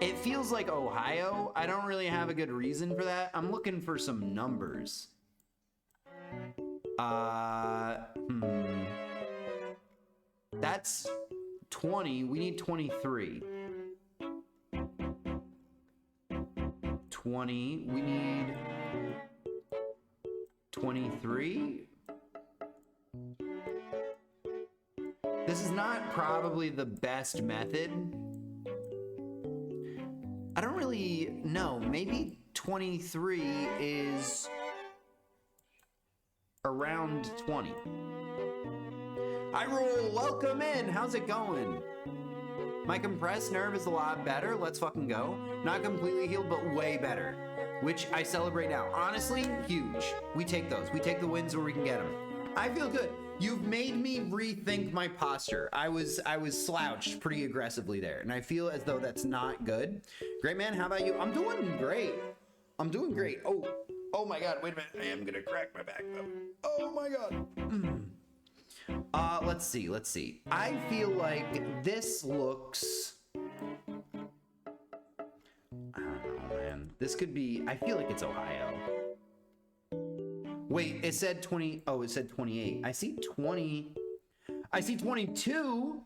It feels like Ohio. I don't really have a good reason for that. I'm looking for some numbers. That's 20. We need 23. 20. We need 23. This is not probably the best method. I don't really know. Maybe 23 is around 20. I roll. Welcome in. How's it going? My compressed nerve is a lot better. Let's fucking go. Not completely healed, but way better. Which I celebrate now. Honestly, huge. We take those. We take the wins where we can get them. I feel good. You've made me rethink my posture. I was slouched pretty aggressively there, and I feel as though that's not good. Great man, how about you? I'm doing great. I'm doing great. Oh my God, wait a minute. I am gonna crack my back though. Oh my God. Let's see. I feel like this looks, I don't know, man. This could be, I feel like it's Ohio. Wait, it said 20. Oh, it said 28. I see 20. I see 22.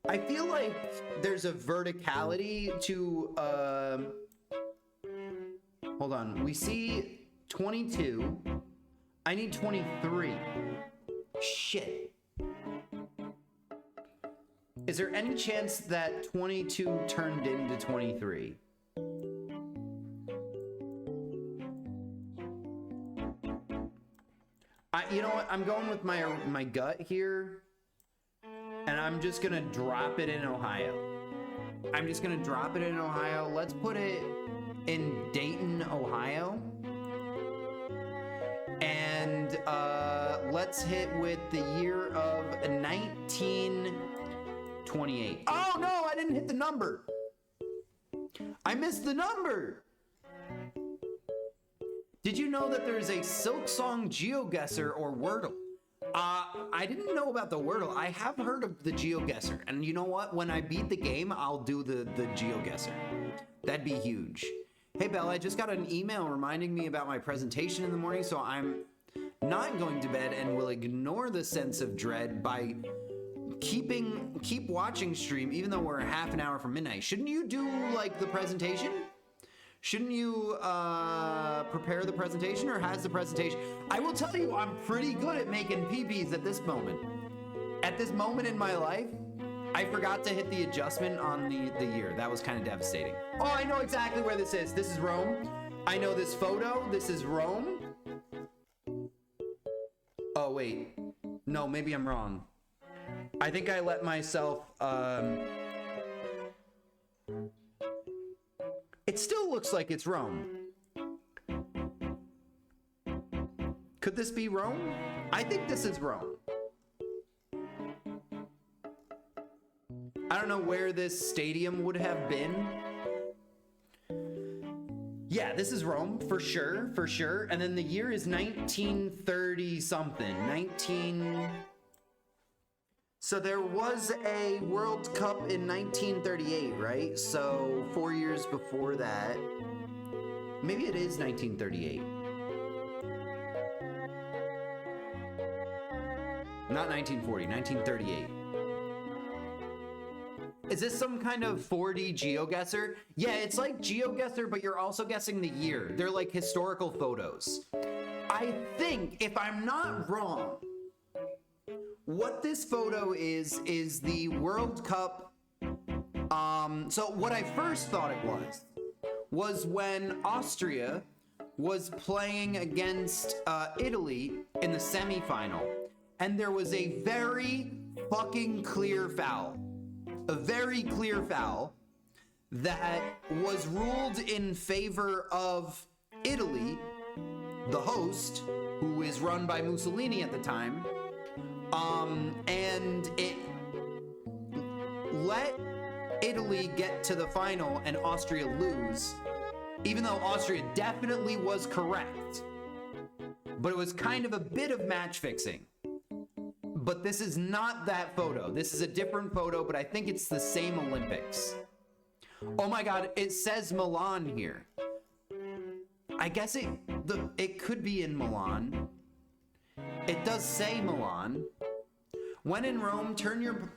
I feel like there's a verticality to, hold on. We see 22. I need 23. Shit. Is there any chance that 22 turned into 23? You know what? I'm going with my gut here, and I'm just gonna drop it in Ohio. Let's put it in Dayton, Ohio. And let's hit with the year of 1928. Oh no, I didn't hit the number. I missed the number. Did you know that there's a Silk Song GeoGuessr or Wordle? I didn't know about the Wordle. I have heard of the GeoGuessr. And you know what? When I beat the game, I'll do the GeoGuessr. That'd be huge. Hey, Belle, I just got an email reminding me about my presentation in the morning, so I'm not going to bed and will ignore the sense of dread by keep watching stream, even though we're half an hour from midnight. Shouldn't you do, like, the presentation? Shouldn't you prepare the presentation, or has the presentation? I will tell you, I'm pretty good at making PPs at this moment. At this moment in my life, I forgot to hit the adjustment on the year. That was kind of devastating. Oh, I know exactly where this is. This is Rome. I know this photo. This is Rome. Oh, wait. No, maybe I'm wrong. I think I let myself... It still looks like it's Rome. Could this be Rome? I think this is Rome. I don't know where this stadium would have been. Yeah, this is Rome, for sure. And then the year is 1930 something. So there was a World Cup in 1938, right? So 4 years before that. Maybe it is 1938. Not 1940, 1938. Is this some kind of 4D GeoGuessr? Yeah, it's like GeoGuessr, but you're also guessing the year. They're like historical photos. I think, if I'm not wrong, what this photo is the World Cup. So what I first thought it was when Austria was playing against Italy in the semifinal, and there was a very fucking clear foul. A very clear foul that was ruled in favor of Italy, the host, who is run by Mussolini at the time, and it let Italy get to the final and Austria lose, even though Austria definitely was correct. But it was kind of a bit of match fixing. But this is not that photo. This is a different photo, but I think it's the same Olympics. Oh my God, it says Milan here. I guess it could be in Milan. It does say Milan. When in Rome, turn your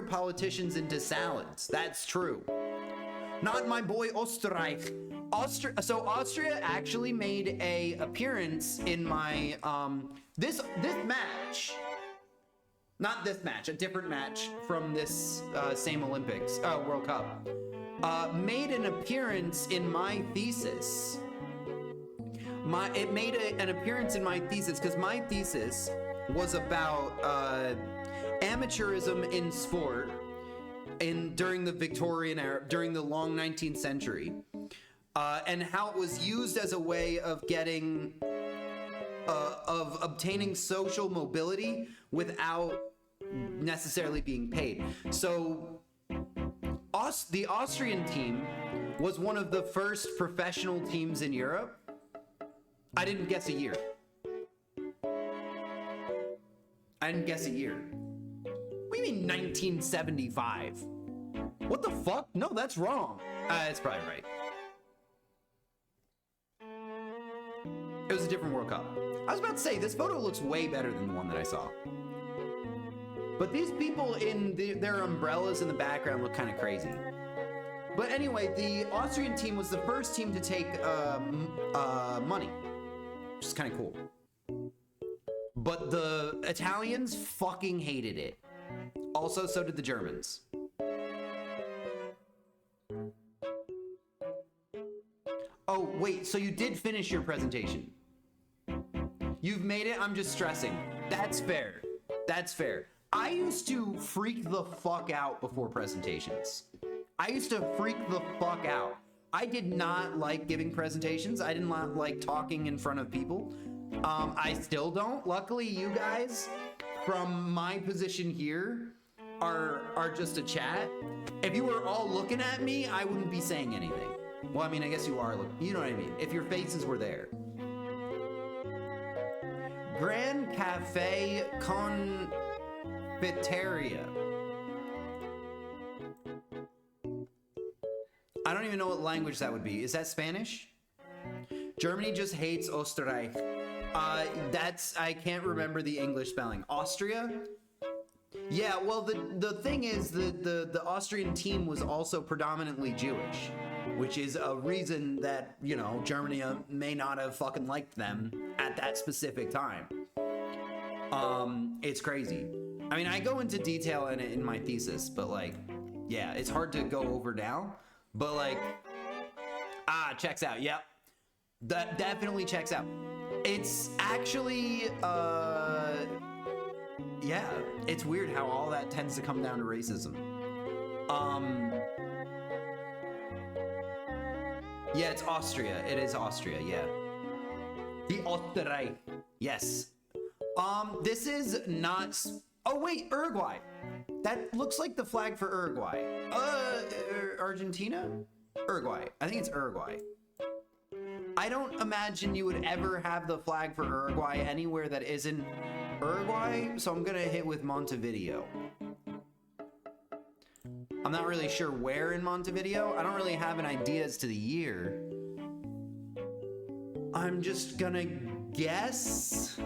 politicians into salads. That's true. Not my boy Österreich. So Austria actually made a appearance in my this match. Not this match, a different match from this same Olympics, World Cup. Made an appearance in my thesis. It made an appearance in my thesis because my thesis was about amateurism in sport during the Victorian era, during the long 19th century, and how it was used as a way of obtaining social mobility without necessarily being paid. So the Austrian team was one of the first professional teams in Europe. I didn't guess a year. What do you mean 1975? What the fuck? No, that's wrong. It's probably right. It was a different World Cup. I was about to say, this photo looks way better than the one that I saw. But these people in their umbrellas in the background look kind of crazy. But anyway, the Austrian team was the first team to take money, which is kind of cool. But the Italians fucking hated it. Also, so did the Germans. Oh, wait, so you did finish your presentation. You've made it, I'm just stressing. That's fair. That's fair. I used to freak the fuck out before presentations. I used to freak the fuck out. I did not like giving presentations. I did not like talking in front of people. I still don't. Luckily, you guys, from my position here, are just a chat. If you were all looking at me, I wouldn't be saying anything. Well, I mean, I guess you are looking. You know what I mean? If your faces were there. Grand Cafe Confiteria. I don't even know what language that would be. Is that Spanish? Germany just hates Österreich. I can't remember the English spelling. Austria? Yeah, well, the thing is, the Austrian team was also predominantly Jewish, which is a reason that, you know, Germany may not have fucking liked them at that specific time. It's crazy. I mean, I go into detail in it in my thesis, but like, yeah, it's hard to go over now, but like, checks out. Yep. That definitely checks out. It's actually, yeah, it's weird how all that tends to come down to racism. Yeah, it's Austria. It is Austria, yeah. The Österreich. Yes. This is not... Oh, wait, Uruguay. That looks like the flag for Uruguay. Argentina? Uruguay. I think it's Uruguay. I don't imagine you would ever have the flag for Uruguay anywhere that isn't Uruguay, so I'm gonna hit with Montevideo. I'm not really sure where in Montevideo. I don't really have an idea as to the year. I'm just gonna guess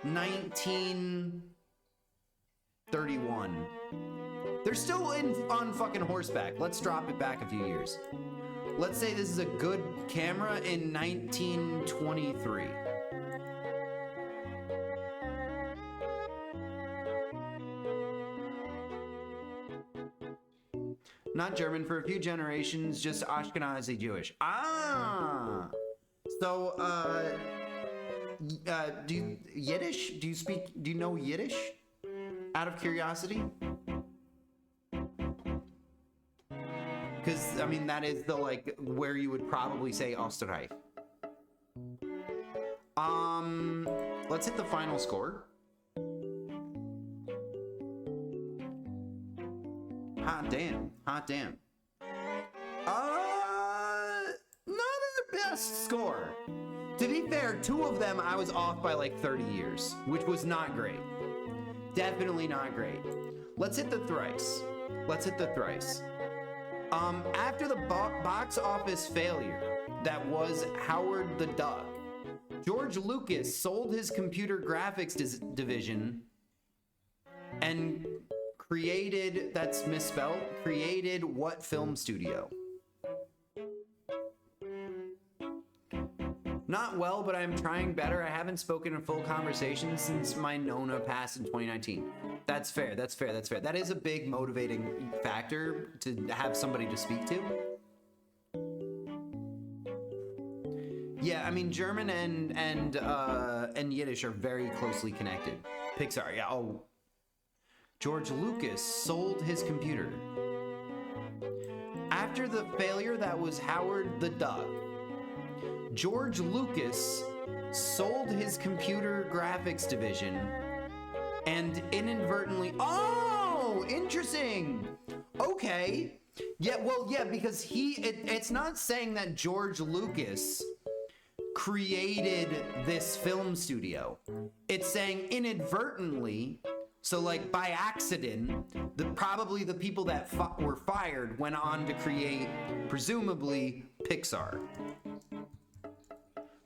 1931. They're still on fucking horseback. Let's drop it back a few years. Let's say this is a good camera in 1923. Not German for a few generations, just Ashkenazi Jewish. Ah! So, do you, Yiddish? Do you know Yiddish? Out of curiosity? Because, I mean, that is the, like, where you would probably say Österreich. Let's hit the final score. Hot damn. Hot damn. Not the best score. To be fair, 2 of them I was off by like 30 years, which was not great. Definitely not great. Let's hit the thrice. Let's hit the thrice. After the box office failure that was Howard the Duck, George Lucas sold his computer graphics division and created, that's misspelled, created what film studio? Not well, but I'm trying better. I haven't spoken in full conversation since my Nona passed in 2019. That's fair, that's fair, that's fair. That is a big motivating factor to have somebody to speak to. Yeah, I mean, German and Yiddish are very closely connected. Pixar, yeah, oh. George Lucas sold his computer. After the failure that was Howard the Duck, George Lucas sold his computer graphics division and inadvertently, oh, interesting. Okay. Yeah, well, yeah, because it's not saying that George Lucas created this film studio. It's saying inadvertently, so like by accident, probably the people that were fired went on to create, presumably, Pixar.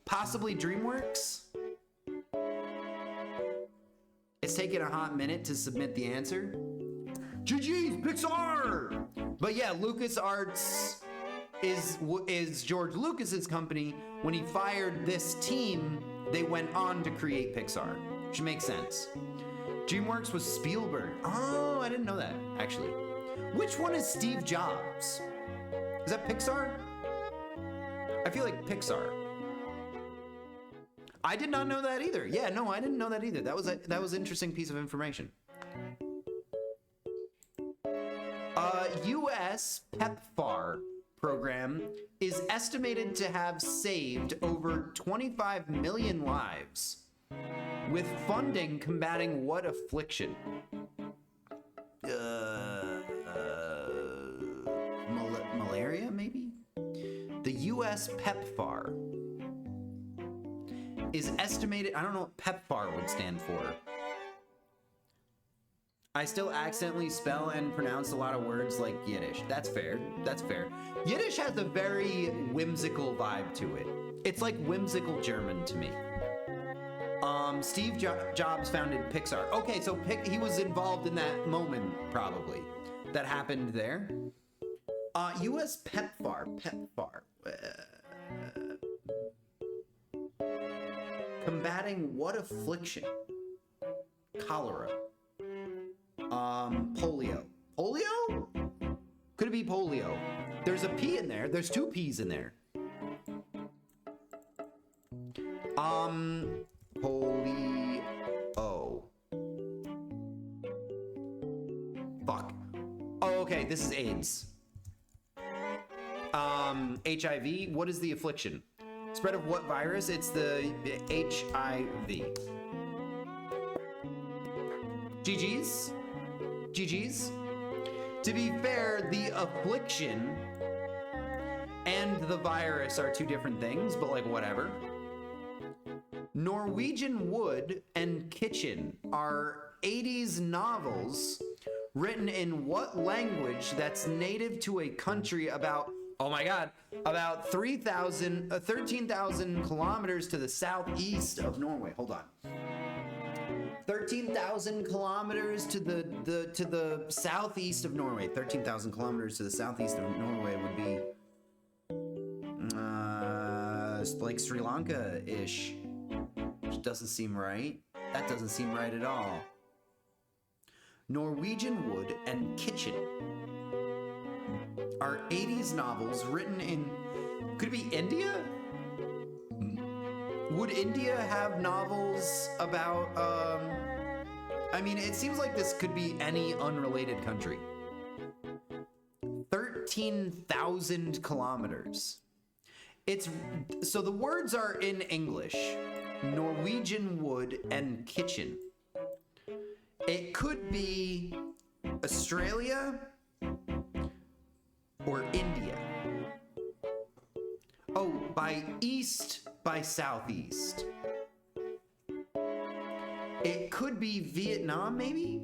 Possibly DreamWorks? It's taken a hot minute to submit the answer. GG's, Pixar! But yeah, LucasArts is George Lucas's company. When he fired this team, they went on to create Pixar, which makes sense. DreamWorks was Spielberg. Oh, I didn't know that, actually. Which one is Steve Jobs? Is that Pixar? I feel like Pixar. I did not know that either. Yeah, no, I didn't know that either. That was an interesting piece of information. U.S. PEPFAR program is estimated to have saved over 25 million lives, with funding combating what affliction? Malaria, maybe? The U.S. PEPFAR is estimated, I don't know what PEPFAR would stand for. I still accidentally spell and pronounce a lot of words like Yiddish. That's fair, that's fair. Yiddish has a very whimsical vibe to it. It's like whimsical German to me. Steve Jobs founded Pixar. Okay, so he was involved in that moment, probably, that happened there. U.S. PEPFAR. Combating what affliction? Cholera. Polio. Polio? Could it be polio? There's a P in there. There's 2 P's in there. Polio. Fuck. Oh, okay. This is AIDS. HIV. What is the affliction? Spread of what virus? It's the HIV. GG's? GG's? To be fair, the affliction and the virus are 2 different things, but like whatever. Norwegian Wood and Kitchen are 80s novels written in what language that's native to a country about, oh my god, about 13,000 kilometers to the southeast of Norway. Hold on. 13,000 kilometers to the southeast of Norway. 13,000 kilometers to the southeast of Norway would be like Sri Lanka-ish. Which doesn't seem right. That doesn't seem right at all. Norwegian Wood and Kitchen are 80s novels written in... Could it be India? Would India have novels about, I mean, it seems like this could be any unrelated country. 13,000 kilometers. So the words are in English. Norwegian Wood and Kitchen. It could be Australia or India. Oh, by east, by southeast. It could be Vietnam, maybe?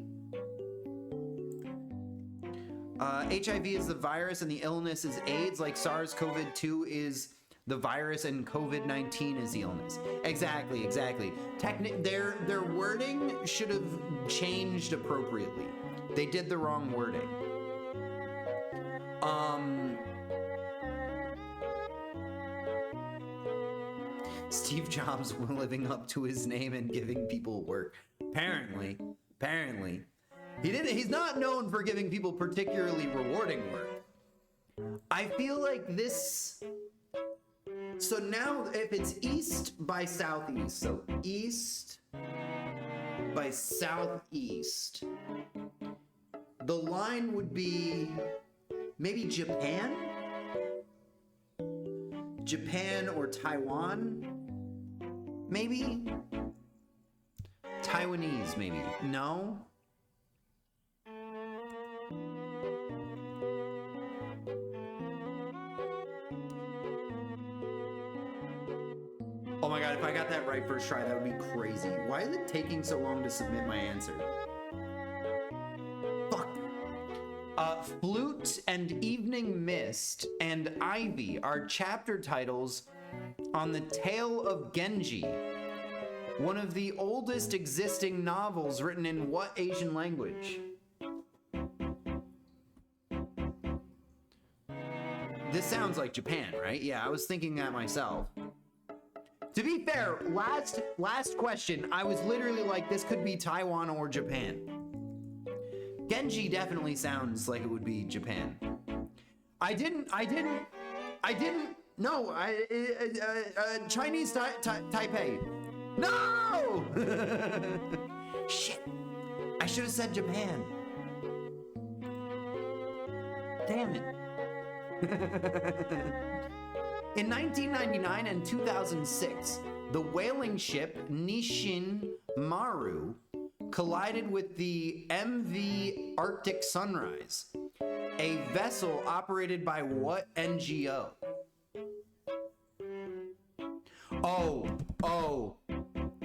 HIV is the virus and the illness is AIDS, like SARS-CoV-2 is the virus and COVID-19 is the illness. Exactly. Their wording should have changed appropriately. They did the wrong wording. Steve Jobs living up to his name and giving people work. Apparently. He's not known for giving people particularly rewarding work. I feel like this... So now if it's east by southeast, so east by southeast, the line would be maybe Japan? Japan or Taiwan? Maybe? Taiwanese, maybe. No? Oh my god, if I got that right first try, that would be crazy. Why is it taking so long to submit my answer? Fuck. Flute and Evening Mist and Ivy are chapter titles on the Tale of Genji, one of the oldest existing novels written in what Asian language? This sounds like Japan, right? Yeah, I was thinking that myself. To be fair, last question, I was literally like, this could be Taiwan or Japan. Genji definitely sounds like it would be Japan. No, Chinese Taipei. No! Shit. I should have said Japan. Damn it. In 1999 and 2006, the whaling ship Nishin Maru collided with the MV Arctic Sunrise, a vessel operated by what NGO? Oh,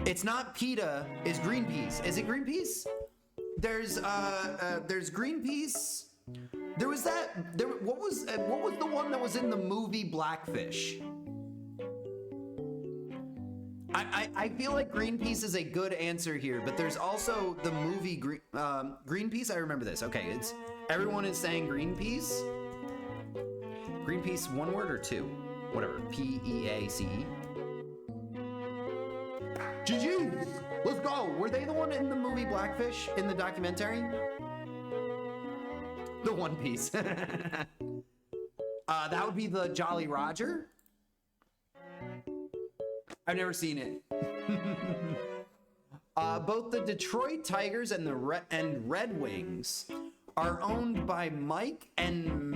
it's not PETA, it's Greenpeace. Is it Greenpeace? There's Greenpeace. What was the one that was in the movie Blackfish? I feel like Greenpeace is a good answer here, but there's also the movie Greenpeace. I remember this. Okay, everyone is saying Greenpeace. Greenpeace, one word or two? Whatever. P-E-A-C-E. GG! Let's go! Were they the one in the movie Blackfish in the documentary? The One Piece. That would be the Jolly Roger. I've never seen it. Both the Detroit Tigers and the Red Wings are owned by Mike and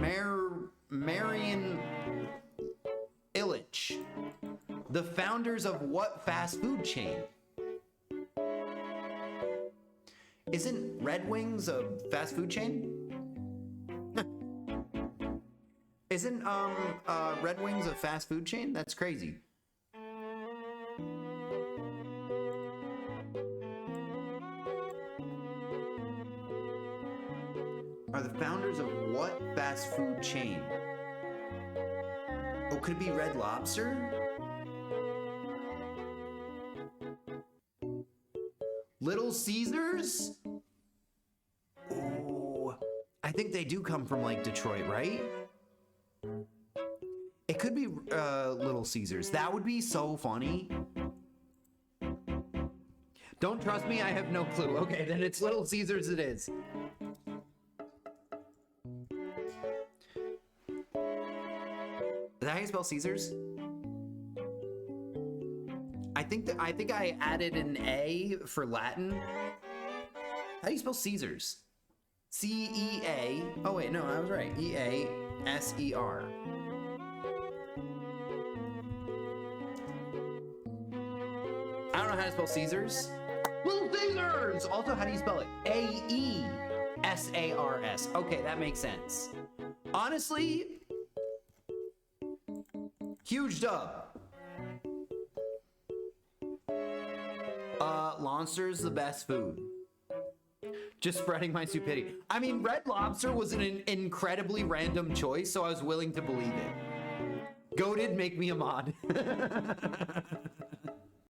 Marion Ilitch, the founders of what fast food chain? Isn't Red Wings a fast food chain? Isn't Red Wings a fast food chain? That's crazy. Are the founders of what fast food chain? Oh, could it be Red Lobster? Little Caesars? Oh, I think they do come from like Detroit, right? It could be Little Caesars. That would be so funny. Don't trust me, I have no clue. Okay, then it's Little Caesars it is. Is that how you spell Caesars? I think I added an A for Latin. How do you spell Caesars? C-E-A. Oh wait, no, I was right. E-A-S-E-R. I don't know how to spell Caesars. Little Caesars! Also, how do you spell it? A-E-S-A-R-S. Okay, that makes sense. Honestly, huge dub. Lobster's the best food. Just spreading my stupidity. I mean, Red Lobster was an incredibly random choice, so I was willing to believe it. Goated, make me a mod.